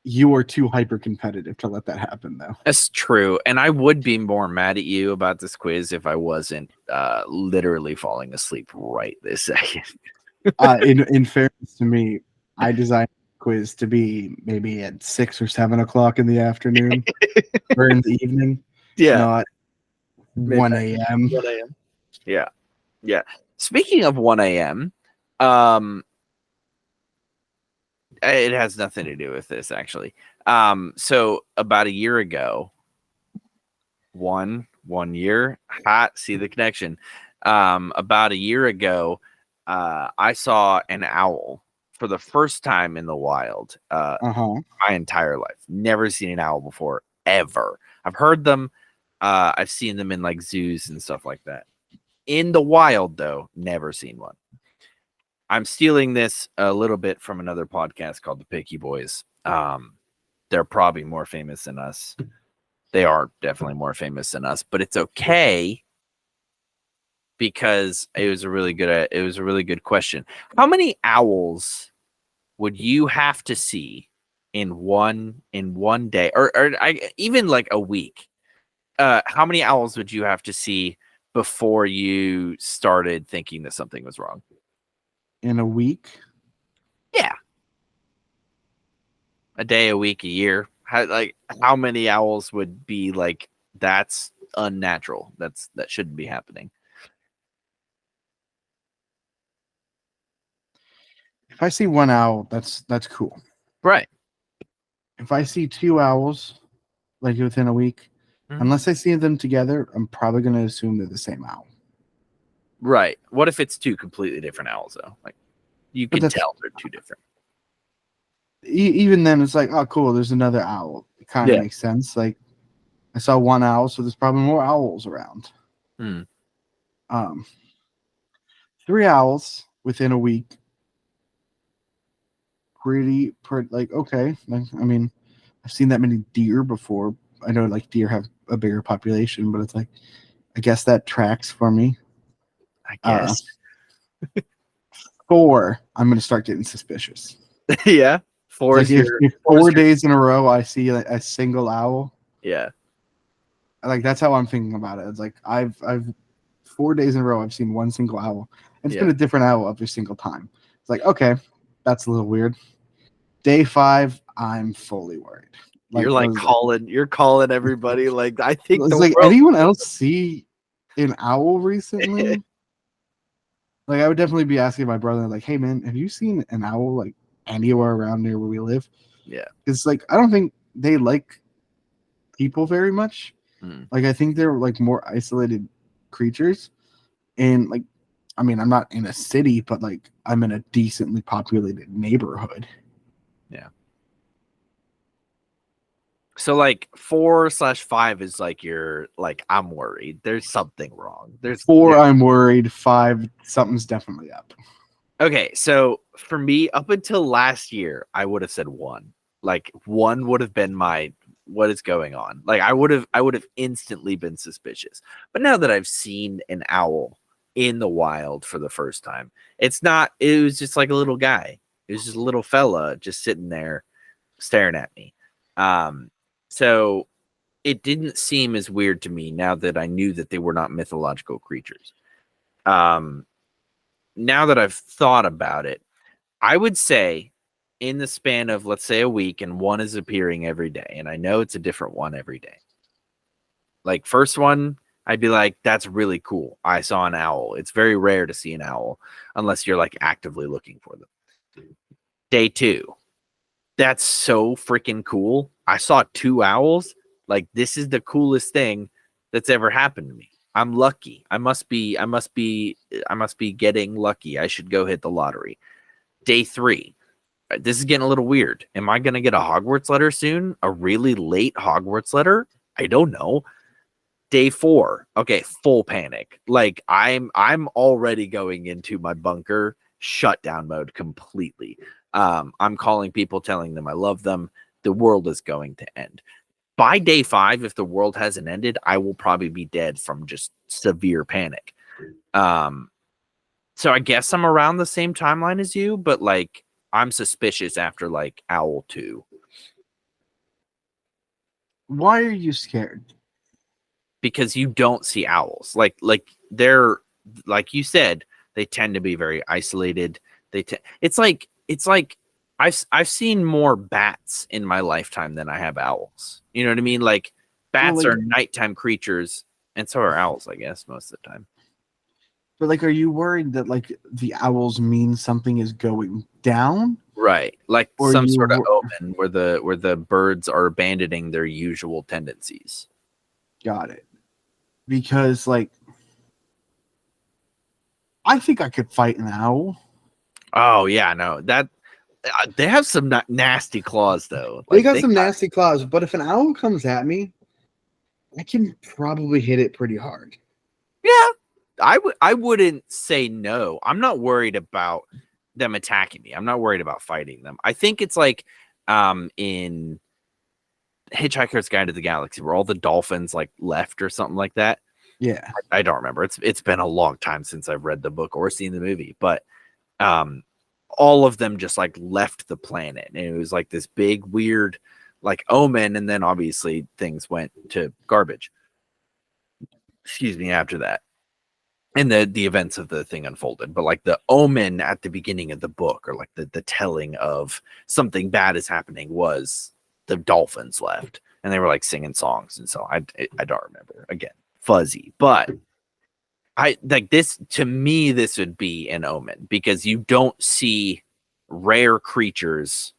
You are too hyper competitive to let that happen, though. That's true, and I would be more mad at you about this quiz if I wasn't literally falling asleep right this second. In fairness to me, I designed the quiz to be maybe at 6 or 7 o'clock in the afternoon or in the evening. Yeah, not 1 a.m. 1 a.m. Yeah. Speaking of 1 a.m., it has nothing to do with this actually. So about a year ago, one year, hot, see the connection. About a year ago, I saw an owl for the first time in the wild. My entire life, never seen an owl before, ever. I've heard them. I've seen them in like zoos and stuff like that. In the wild, though, never seen one. I'm stealing this a little bit from another podcast called The Picky Boys. They're probably more famous than us. They are definitely more famous than us, but it's okay because it was a really good question. How many owls would you have to see in one day, or even like a week? How many owls would you have to see before you started thinking that something was wrong? In a week? Yeah. A day, a week, a year. How many owls would be like, that's unnatural? That shouldn't be happening. If I see 1 owl, that's cool. Right. If I see 2 owls, like within a week, unless I see them together, I'm probably going to assume they're the same owl. Right. What if it's 2 completely different owls, though? Like, you can tell they're 2 different. Even then, it's like, oh, cool, there's another owl. It kind of makes sense. Like, I saw 1 owl, so there's probably more owls around. 3 owls within a week. Pretty like, okay. Like, I mean, I've seen that many deer before. I know like deer have a bigger population, but it's like, I guess that tracks for me. I guess. 4, I'm going to start getting suspicious. Yeah. 4 like if 4 days in a row I see like a single owl. Yeah. Like that's how I'm thinking about it. It's like I've 4 days in a row I've seen 1 single owl. It's been a different owl every single time. It's like, okay, that's a little weird. Day 5, I'm fully worried. Like, you're calling everybody. Like, I think anyone else see an owl recently? Like, I would definitely be asking my brother, like, hey man, have you seen an owl like anywhere around near where we live? Yeah. It's like, I don't think they like people very much. Like, I think they're like more isolated creatures. And like, I mean, I'm not in a city, but like I'm in a decently populated neighborhood. Yeah. So like 4/5 is like you're like I'm worried. There's something wrong. Four, I'm worried. Five, something's definitely up. Okay, so for me, up until last year, I would have said one. Like one would have been my what is going on. Like I would have instantly been suspicious. But now that I've seen an owl in the wild for the first time, it's not. It was just like a little guy. It was just a little fella just sitting there staring at me. Um, so it didn't seem as weird to me now that I knew that they were not mythological creatures. Um, now that I've thought about it, I would say in the span of, let's say, a week, and one is appearing every day, and I know it's a different one every day. Like, first one, I'd be like, that's really cool. I saw an owl. It's very rare to see an owl unless you're like actively looking for them. Day two, that's so freaking cool. I saw 2 owls. Like, this is the coolest thing that's ever happened to me. I'm lucky. I must be getting lucky. I should go hit the lottery. Day three, this is getting a little weird. Am I going to get a Hogwarts letter soon? A really late Hogwarts letter? I don't know. Day four, okay, full panic. Like I'm already going into my bunker shutdown mode completely. I'm calling people, telling them I love them. The world is going to end. By day five, if the world hasn't ended, I will probably be dead from just severe panic. Um, so I guess I'm around the same timeline as you, but like I'm suspicious after like Owl 2 Why are you scared? because you don't see owls. Like they're like you said, they tend to be very isolated. It's like I've seen more bats in my lifetime than I have owls. You know what I mean? Like bats like, are nighttime creatures, and so are owls, I guess, most of the time. but like, are you worried that like the owls mean something is going down? Right. Like Or some you sort of wor- omen where the birds are abandoning their usual tendencies. Got it? Because like, I think I could fight an owl. Oh yeah, no. That they have some nasty claws though. They Like got some nasty claws, but if an owl comes at me, I can probably hit it pretty hard. yeah. I wouldn't say no. I'm not worried about them attacking me. I'm not worried about fighting them. I think it's like in Hitchhiker's Guide to the Galaxy where all the dolphins like left or something like that. Yeah. I don't remember. It's been a long time since I've read the book or seen the movie, but um all of them just like left the planet, and it was like this big weird like omen, and then obviously things went to garbage, excuse me, after that, and the events of the thing unfolded. But like the omen at the beginning of the book, or like the telling of something bad is happening, was the dolphins left and they were like singing songs, and so I don't remember, again, fuzzy, but I like this. To me, this would be an omen because you don't see rare creatures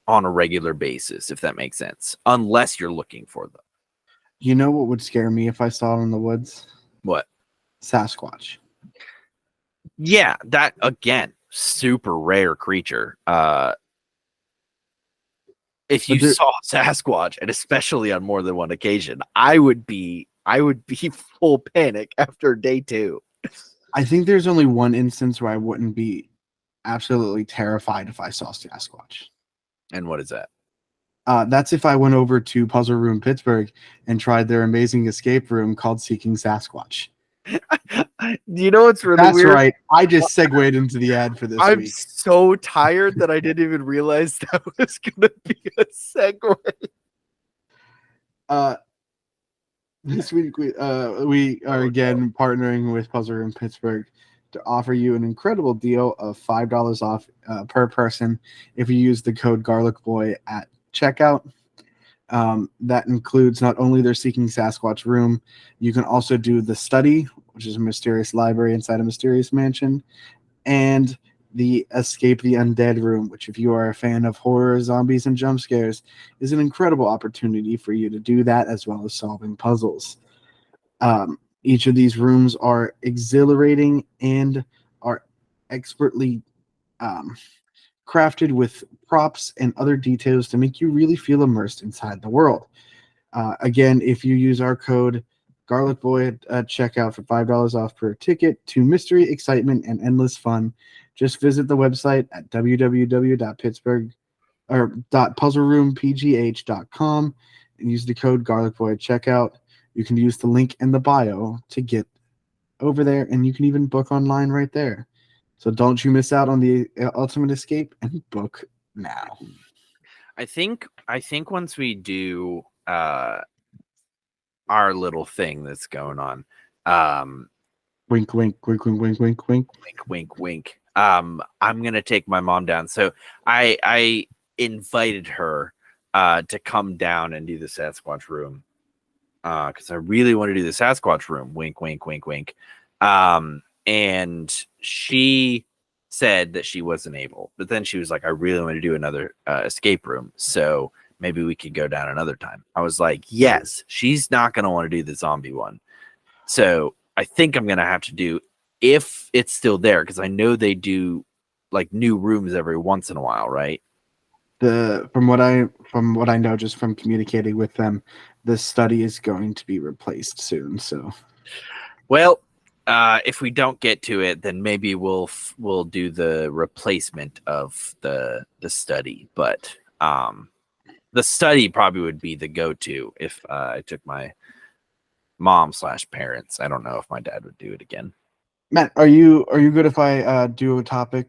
on a regular basis, if that makes sense, unless you're looking for them. You know what would scare me if I saw it in the woods? What? Sasquatch. Yeah, that again, super rare creature. If you But there, saw Sasquatch, and especially on more than one occasion, I would be full panic after day two. I think there's only one instance where I wouldn't be absolutely terrified if I saw Sasquatch. And what is that? That's if I went over to Puzzle Room Pittsburgh and tried their amazing escape room called Seeking Sasquatch. You know what's really That's weird? right. I just segued into the ad for this I'm week. so tired that I didn't even realize that was gonna be a segue. This week we are again partnering with Puzzle Room Pittsburgh to offer you an incredible deal of $5 off per person if you use the code Garlic Boy at checkout. That includes not only their Seeking Sasquatch room, you can also do the study, which is a mysterious library inside a mysterious mansion, and the Escape the Undead room, which, if you are a fan of horror, zombies, and jump scares, is an incredible opportunity for you to do that as well as solving puzzles. Each of these rooms are exhilarating and are expertly crafted with props and other details to make you really feel immersed inside the world. Again, if you use our code Garlic Boy at checkout for $5 off per ticket to mystery, excitement, and endless fun, just visit the website at www.pittsburgh or .puzzleroompgh.com and use the code Garlic Boy at checkout. You can use the link in the bio to get over there, and you can even book online right there. So don't you miss out on the ultimate escape and book now. I think once we do our little thing that's going on, Wink, wink, wink, wink, wink, wink, wink, wink, wink, wink. I'm gonna take my mom down. So I invited her to come down and do the Sasquatch room because I really want to do the Sasquatch room. Wink, wink, wink, wink. And she said that she wasn't able, but then she was like, I really want to do another escape room. So maybe we could go down another time. I was like, yes, she's not going to want to do the zombie one. So I think I'm going to have to do, if it's still there, because I know they do like new rooms every once in a while, right? From what I know, just from communicating with them, the study is going to be replaced soon. So, well, if we don't get to it, then maybe we'll do the replacement of the study. But the study probably would be the go-to if I took my mom/parents. I don't know if my dad would do it again. Matt, are you good if I do a topic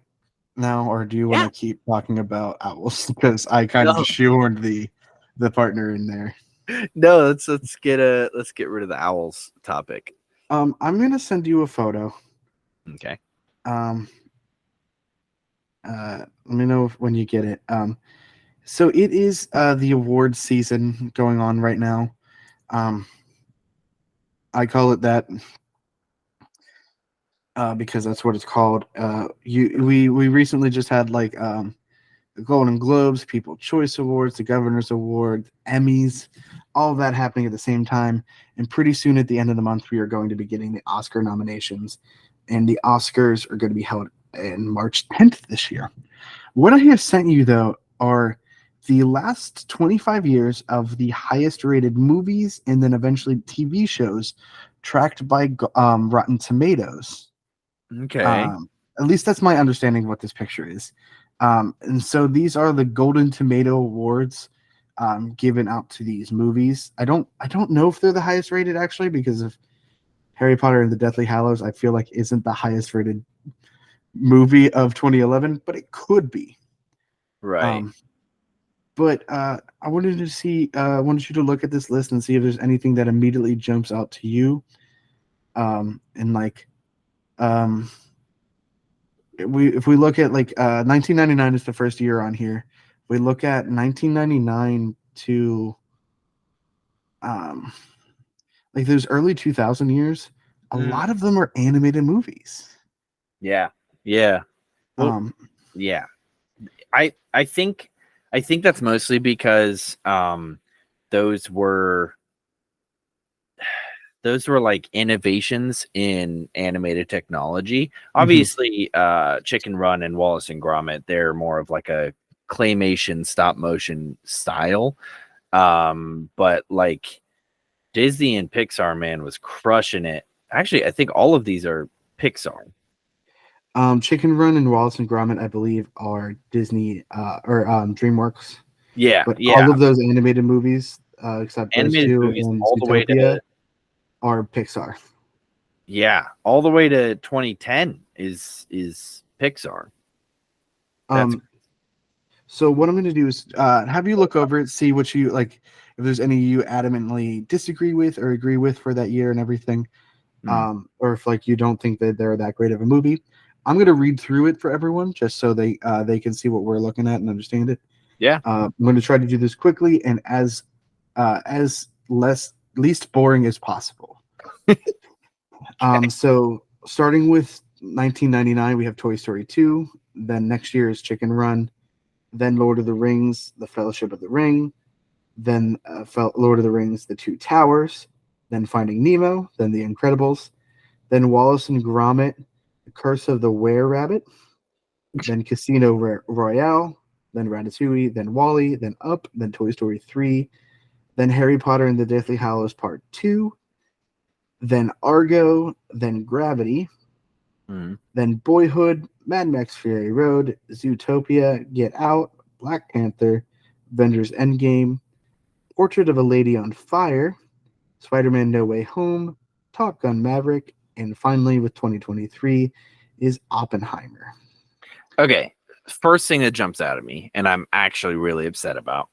now, or do you want to keep talking about owls? Because I kind of just shoehorned the partner in there. No, let's get rid of the owls topic. I'm gonna send you a photo. Okay. Let me know when you get it. So it is the award season going on right now. I call it that because that's what it's called. We recently just had like the Golden Globes, People's Choice Awards, the Governor's Award, Emmys, all of that happening at the same time. And pretty soon at the end of the month, we are going to be getting the Oscar nominations. And the Oscars are going to be held in March 10th this year. What I have sent you, though, are the last 25 years of the highest rated movies and then eventually TV shows tracked by Rotten Tomatoes. Okay. At least that's my understanding of what this picture is. And so these are the Golden Tomato Awards given out to these movies. I don't know if they're the highest rated actually, because of Harry Potter and the Deathly Hallows, I feel like isn't the highest rated movie of 2011, but it could be. Right. But I wanted to see, I wanted you to look at this list and see if there's anything that immediately jumps out to you. And like, if we look at like 1999 is the first year on here. If we look at 1999 to like those early 2000 years, a lot of them are animated movies. Yeah. Well, yeah. I think that's mostly because those were like innovations in animated technology. Obviously, Chicken Run and Wallace and Gromit, they're more of like a claymation stop motion style. But like Disney and Pixar, man, was crushing it. Actually, I think all of these are Pixar. Chicken Run and Wallace and Gromit, I believe, are Disney or DreamWorks. Yeah, but all of those animated movies, except animated those two movies and all the way Zootopia, are Pixar. Yeah, all the way to 2010 is Pixar. So what I'm going to do is have you look over it, see what you like, if there's any you adamantly disagree with or agree with for that year and everything, or if like you don't think that they're that great of a movie. I'm going to read through it for everyone just so they can see what we're looking at and understand it. Yeah. I'm going to try to do this quickly and as least boring as possible. So starting with 1999, we have Toy Story 2. Then next year is Chicken Run. Then Lord of the Rings, The Fellowship of the Ring. Then Lord of the Rings, The Two Towers. Then Finding Nemo. Then The Incredibles. Then Wallace and Gromit, The Curse of the Were-Rabbit. then Casino Royale, then Ratatouille, then Wall-E, then Up, then Toy Story 3, then Harry Potter and the Deathly Hallows Part 2, then Argo, then Gravity, then Boyhood, Mad Max Fury Road, Zootopia, Get Out, Black Panther, Avengers Endgame, Portrait of a Lady on Fire, Spider-Man No Way Home, Top Gun Maverick, and finally with 2023 is Oppenheimer. Okay, first thing that jumps out at me, and I'm actually really upset about,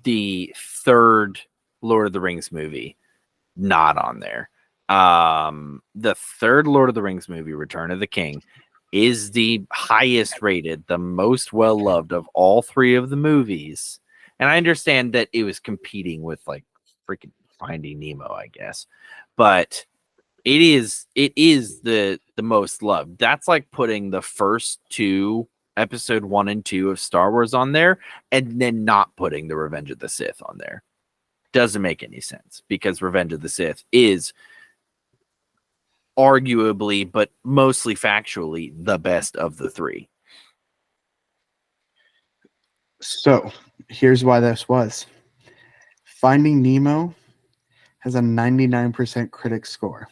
the third Lord of the Rings movie not on there. The third Lord of the Rings movie, Return of the King, is the highest rated, the most well loved of all three of the movies. And I understand that it was competing with like freaking Finding Nemo, I guess, but it is the most loved. That's like putting the first two, episode 1 and 2 of Star Wars on there, and then not putting the Revenge of the Sith on there. Doesn't make any sense, because Revenge of the Sith is arguably, but mostly factually, the best of the three. So here's why this was. Finding Nemo has a 99% critic score.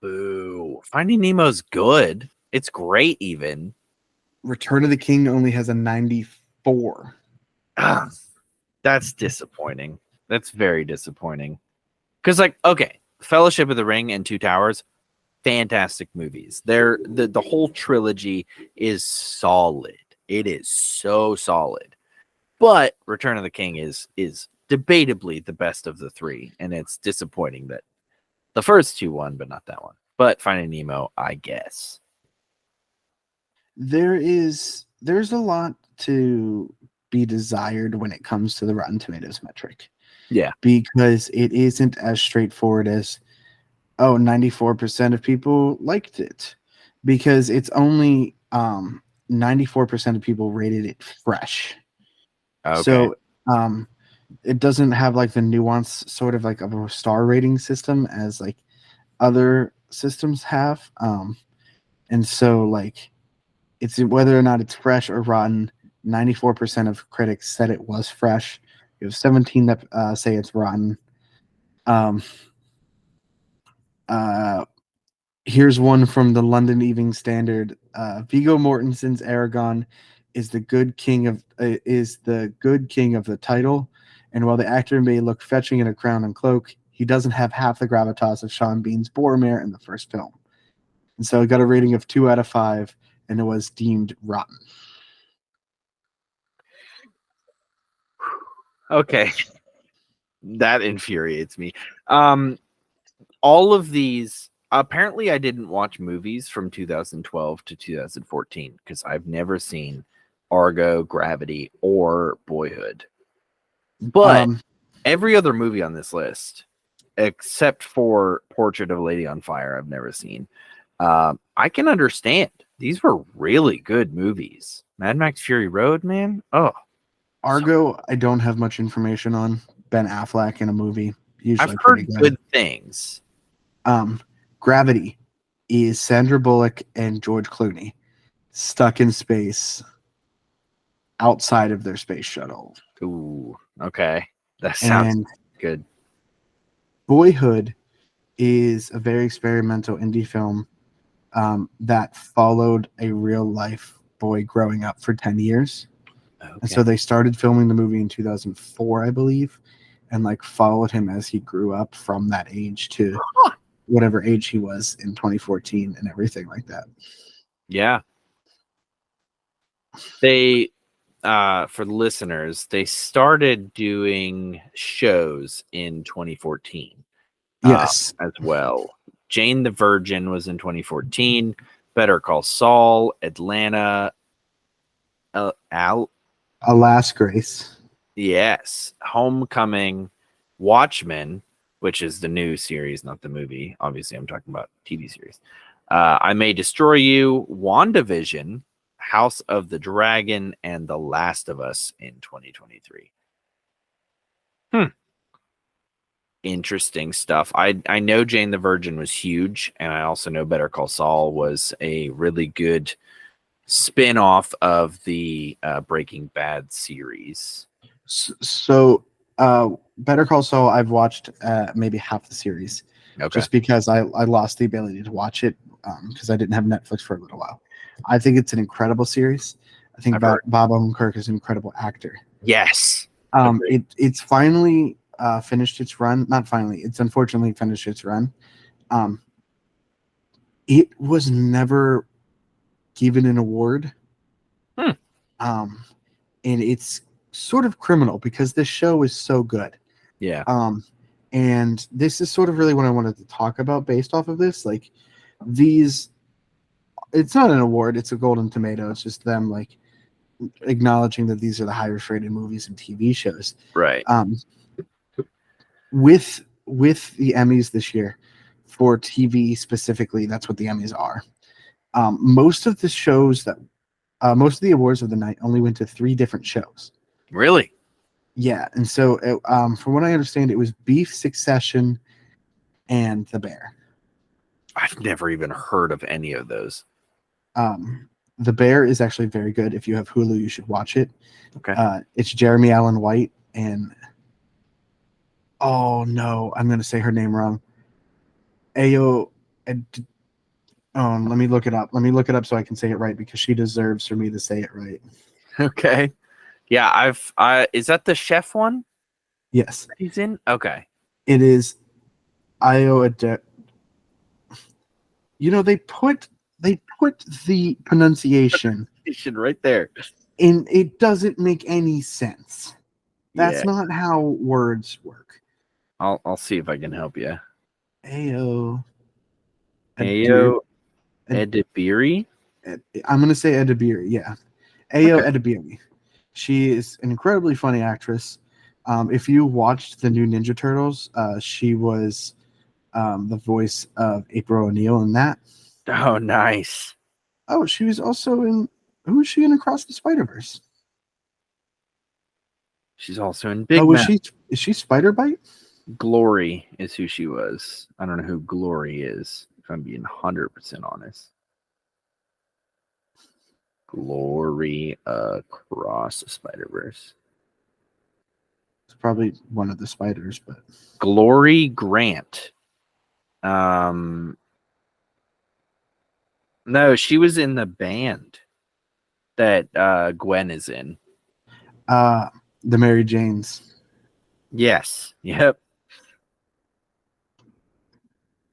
Boo. Finding Nemo's good. It's great even. Return of the King only has a 94. That's disappointing. That's very disappointing. Because, like, okay, Fellowship of the Ring and Two Towers, fantastic movies. They're the whole trilogy is solid. It is so solid. But Return of the King is debatably the best of the three, and it's disappointing that the first two won, but not that one. But Finding Nemo, I guess. There's a lot to be desired when it comes to the Rotten Tomatoes metric. Yeah. Because it isn't as straightforward as, 94% of people liked it. Because it's only 94% of people rated it fresh. Okay. So it doesn't have like the nuance sort of like of a star rating system as like other systems have. And so like it's whether or not it's fresh or rotten. 94% of critics said it was fresh. You have 17 that say it's rotten. Here's one from the London Evening Standard. Viggo Mortensen's Aragon is the good king of the title, and while the actor may look fetching in a crown and cloak, he doesn't have half the gravitas of Sean Bean's Boromir in the first film. And so it got a rating of 2 out of 5, and it was deemed rotten. Okay. That infuriates me. All of these, apparently I didn't watch movies from 2012 to 2014 because I've never seen Argo, Gravity, or Boyhood. But every other movie on this list, except for Portrait of a Lady on Fire, I've never seen. I can understand. These were really good movies. Mad Max Fury Road, man. Oh. Argo, I don't have much information on. Ben Affleck in a movie. Usually I've heard good things. Gravity is Sandra Bullock and George Clooney stuck in space outside of their space shuttle. Ooh, okay. That sounds good. Boyhood is a very experimental indie film that followed a real life boy growing up for 10 years. Okay. And so they started filming the movie in 2004, I believe, and like followed him as he grew up from that age to whatever age he was in 2014 and everything like that. Yeah. They, for the listeners, they started doing shows in 2014. Yes. As well. Jane the Virgin was in 2014. Better Call Saul, Atlanta, Alas Grace. Yes. Homecoming, Watchmen, which is the new series, not the movie. Obviously, I'm talking about TV series. I May Destroy You, WandaVision, House of the Dragon, and The Last of Us in 2023. interesting stuff. I know Jane the Virgin was huge, and I also know Better Call Saul was a really good spin-off of the Breaking Bad series. So, Better Call Saul, I've watched maybe half the series, Okay. just because I lost the ability to watch it because I didn't have Netflix for a little while. I think it's an incredible series. I think Bob Odenkirk is an incredible actor. Yes. It's finally finished its run. Not finally. It's unfortunately finished its run. It was never given an award. And it's sort of criminal because this show is so good. Yeah. And this is sort of really what I wanted to talk about based off of this. Like these, it's not an award, it's a Golden Tomato. It's just them like acknowledging that these are the highest rated movies and TV shows. Right. With the Emmys this year for TV specifically, that's what the Emmys are. Most of the shows that most of the awards of the night only went to 3 different shows. Really? Yeah, and so from what I understand, it was Beef, Succession, and The Bear. I've never even heard of any of those. The Bear is actually very good. If you have Hulu, you should watch it. Okay. It's Jeremy Allen White and oh no, I'm going to say her name wrong. Ayo. Let me look it up. Let me look it up so I can say it right because she deserves for me to say it right. Okay. Yeah, is that the chef one? Yes. He's in? Okay. It is Ayo. You know, they put the pronunciation right there. and it doesn't make any sense. That's Yeah. not how words work. I'll see if I can help you. Ayo Edibiri? I'm going to say Edibiri, yeah. Ayo Edibiri. She is an incredibly funny actress. If you watched the new Ninja Turtles, she was the voice of April O'Neil in that. Oh, nice. Oh, she was also in. Who is she in Across the Spider-Verse? She's also in Big Mouth. Is she Spider-Bite? Glory is who she was. I don't know who Glory is, if I'm being 100% honest. Glory Across the Spider-Verse. It's probably one of the spiders, but Glory Grant. No, she was in the band that Gwen is in. The Mary Janes. Yes. Yep.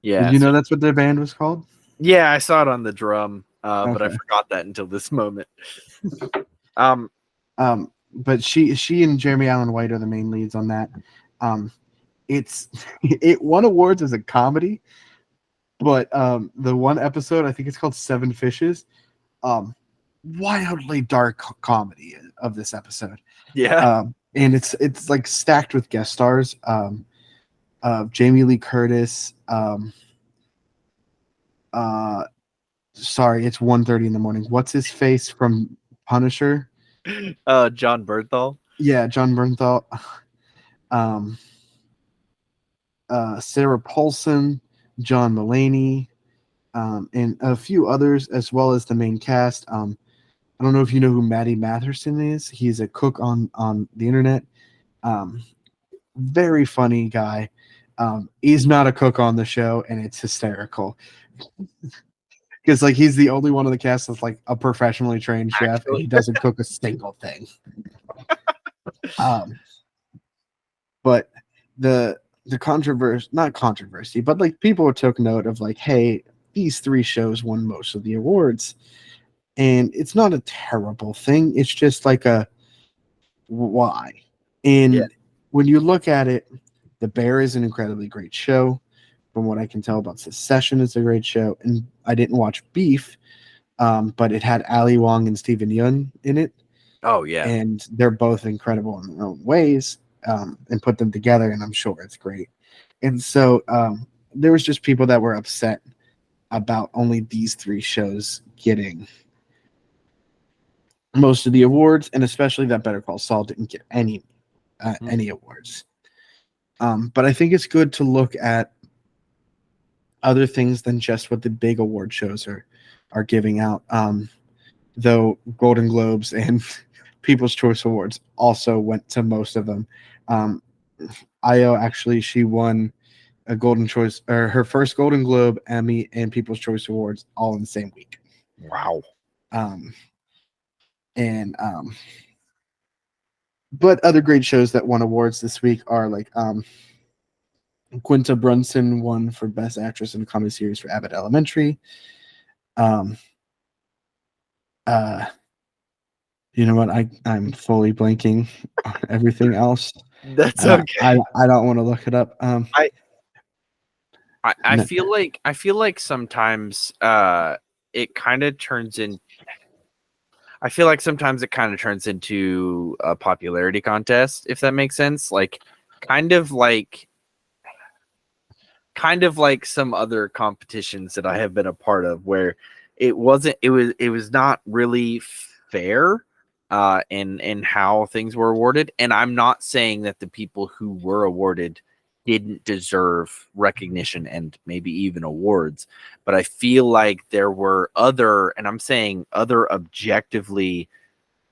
Yeah. Did you know that's what their band was called? Yeah, I saw it on the drum, but I Okay. forgot that until this moment. But she and Jeremy Allen White are the main leads on that. It won awards as a comedy, but the one episode, I think it's called Seven Fishes, wildly dark comedy of this episode. Yeah. And it's like stacked with guest stars. Jamie Lee Curtis. Sorry, it's 1:30 in the morning. What's his face from Punisher? John Bernthal. Yeah, John Bernthal. Sarah Paulson, John Mulaney, and a few others, as well as the main cast. I don't know if you know who Matty Matherson is. He's a cook on the internet. Very funny guy. He's not a cook on the show, and it's hysterical. Because like he's the only one of the cast that's like a professionally trained chef, and he doesn't cook a single thing. But the controversy, not controversy, but like people took note of like, hey, these 3 shows won most of the awards, and it's not a terrible thing. It's just like a why. And when you look at it, The Bear is an incredibly great show. From what I can tell about Succession, it's a great show. And I didn't watch Beef, but it had Ali Wong and Steven Yeun in it. Oh, yeah. And they're both incredible in their own ways, and put them together, and I'm sure it's great. And so there was just people that were upset about only these 3 shows getting most of the awards, and especially that Better Call Saul didn't get any awards. But I think it's good to look at other things than just what the big award shows are giving out. Though Golden Globes and People's Choice Awards also went to most of them. Io actually, she won a Golden Choice, or her first Golden Globe, Emmy, and People's Choice Awards all in the same week. Wow. Um, and but other great shows that won awards this week are like Quinta Brunson won for Best Actress in a Comedy Series for Abbott Elementary. You know what? I'm fully blanking on everything else. That's okay. I don't want to look it up. I feel like sometimes it kind of turns in. I feel like sometimes it kind of turns into a popularity contest, if that makes sense. Like, kind of like some other competitions that I have been a part of, where it was not really fair in how things were awarded. And I'm not saying that the people who were awarded didn't deserve recognition and maybe even awards, but I feel like there were other objectively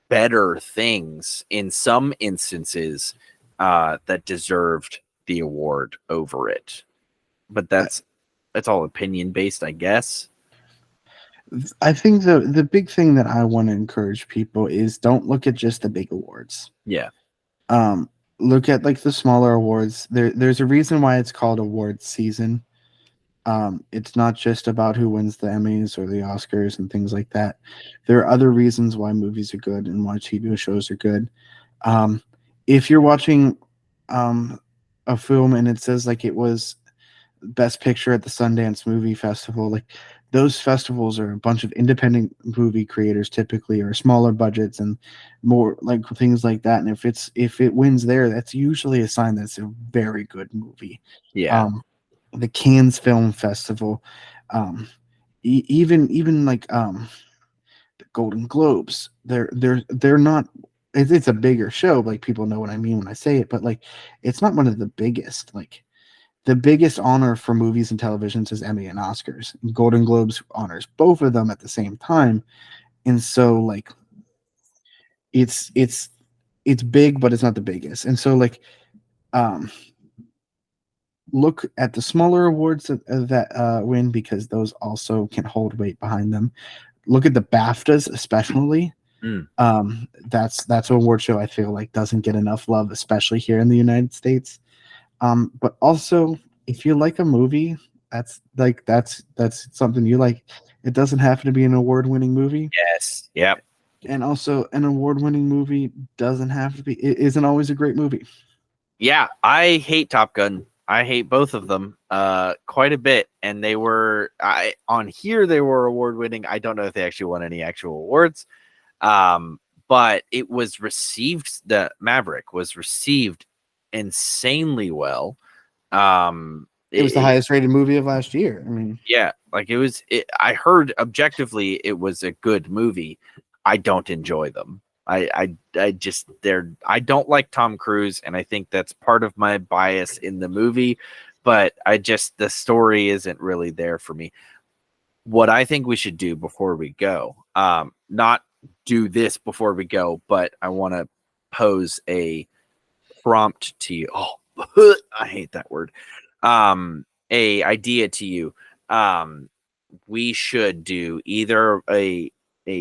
better things in some instances that deserved the award over it. But that's all opinion based, I guess. I think the big thing that I want to encourage people is don't look at just the big awards. Yeah. Look at like the smaller awards. There's a reason why it's called awards season. It's not just about who wins the Emmys or the Oscars and things like that. There are other reasons why movies are good and why TV shows are good. If you're watching a film and it says like it was Best Picture at the Sundance Movie Festival, like those festivals are a bunch of independent movie creators typically, or smaller budgets and more like things like that. And if it wins there, that's usually a sign that it's a very good movie. Yeah. The Cannes Film Festival, even like the Golden Globes, they're not. It's a bigger show, like people know what I mean when I say it, but like it's not one of the biggest. Like the biggest honor for movies and televisions is Emmy and Oscars. Golden Globes honors both of them at the same time, and so like it's big, but it's not the biggest. And so like look at the smaller awards that win, because those also can hold weight behind them. Look at the BAFTAs, especially. That's an award show I feel like doesn't get enough love, especially here in the United States. But also, if you like a movie, that's something you like. It doesn't have to be an award-winning movie. Yes. Yep. And also, an award-winning movie doesn't have to be. It isn't always a great movie. Yeah, I hate Top Gun. I hate both of them quite a bit, and they were on here. They were award-winning. I don't know if they actually won any actual awards, but it was received. The Maverick was received insanely well. It was the highest rated movie of last year. I mean, yeah, like I heard objectively it was a good movie. I don't enjoy them. I don't like Tom Cruise, and I think that's part of my bias in the movie, but the story isn't really there for me. What I think we should do before we go, not do this before we go, but I want to pose a prompt to you. Oh, I hate that word. A idea to you. We should do either a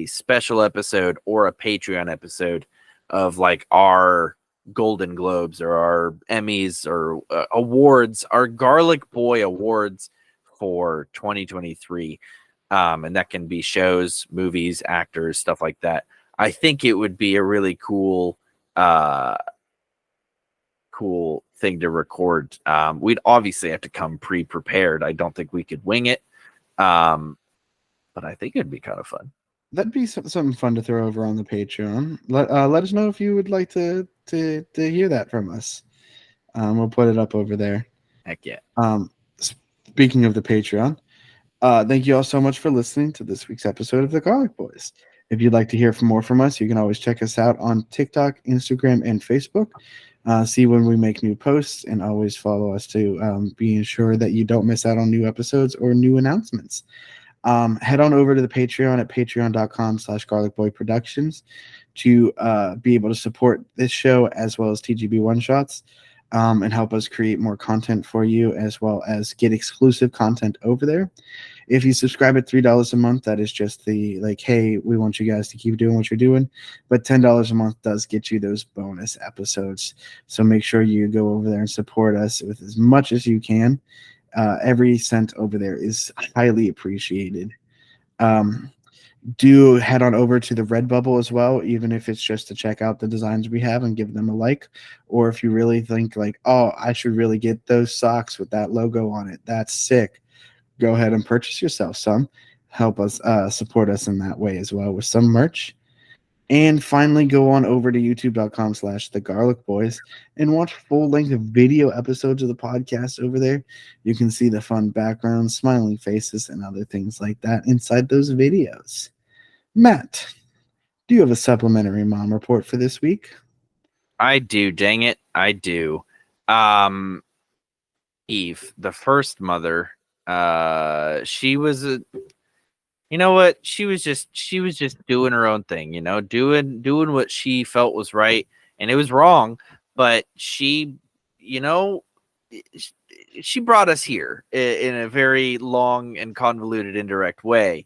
special episode or a Patreon episode of like our Golden Globes or our Emmys or awards, our Garlic Boy Awards for 2023. And that can be shows, movies, actors, stuff like that. I think it would be a really cool thing to record. We'd obviously have to come pre-prepared. I don't think we could wing it. But I think it'd be kind of fun. That'd be something fun to throw over on the Patreon. Let us know if you would like to hear that from us. We'll put it up over there. Heck yeah. Speaking of the Patreon, thank you all so much for listening to this week's episode of the Garlic Boys. If you'd like to hear more from us, you can always check us out on TikTok, Instagram, and Facebook. see when we make new posts, and always follow us to be ensured that you don't miss out on new episodes or new announcements. Head on over to the Patreon at patreon.com/garlicboyproductions to be able to support this show as well as TGB One Shots, and help us create more content for you, as well as get exclusive content over there. If you subscribe at $3 a month, that is just the like, hey, we want you guys to keep doing what you're doing. But $10 a month does get you those bonus episodes. So make sure you go over there and support us with as much as you can. Every cent over there is highly appreciated. Do head on over to the Redbubble as well, even if it's just to check out the designs we have and give them a like. Or if you really think like, oh, I should really get those socks with that logo on it, that's sick, go ahead and purchase yourself some. Help us support us in that way as well with some merch. And finally, go on over to youtube.com/thegarlicboys and watch full-length video episodes of the podcast over there. You can see the fun backgrounds, smiling faces, and other things like that inside those videos. Matt, do you have a supplementary mom report for this week? I do, dang it, I do. Eve, the first mother, she was a, you know what? She was just doing her own thing, doing what she felt was right, and it was wrong, but she, she brought us here in a very long and convoluted, indirect way.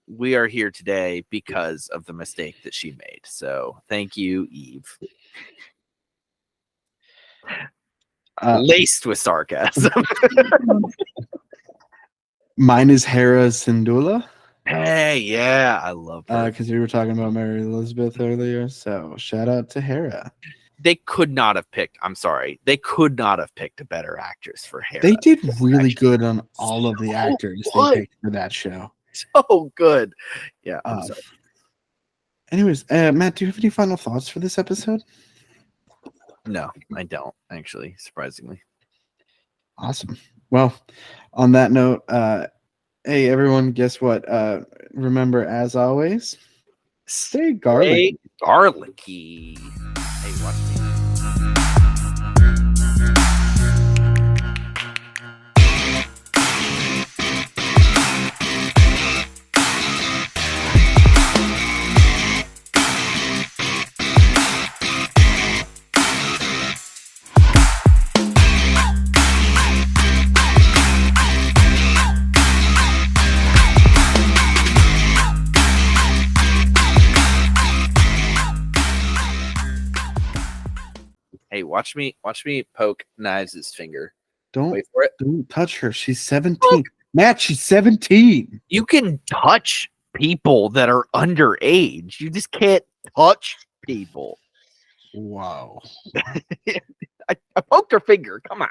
We are here today because of the mistake that she made. So thank you, Eve. Laced with sarcasm. Mine is Hera Syndulla. Hey, yeah, I love her. Because we were talking about Mary Elizabeth earlier. So shout out to Hera. They could not have picked, I'm sorry, they could not have picked a better actress for Hera. They did really good on all of the actors they picked for that show. So good. Yeah, I'm sorry. Anyways, Matt, do you have any final thoughts for this episode? No, I don't, actually, surprisingly. Awesome. Well, on that note, hey, everyone, guess what? Remember, as always, stay garlicky. Stay garlicky. Hey, watch me. Hey, watch me poke Knives' finger. Don't wait for it. Don't touch her. She's 17. Matt, she's 17. You can touch people that are underage. You just can't touch people. Wow. I poked her finger. Come on.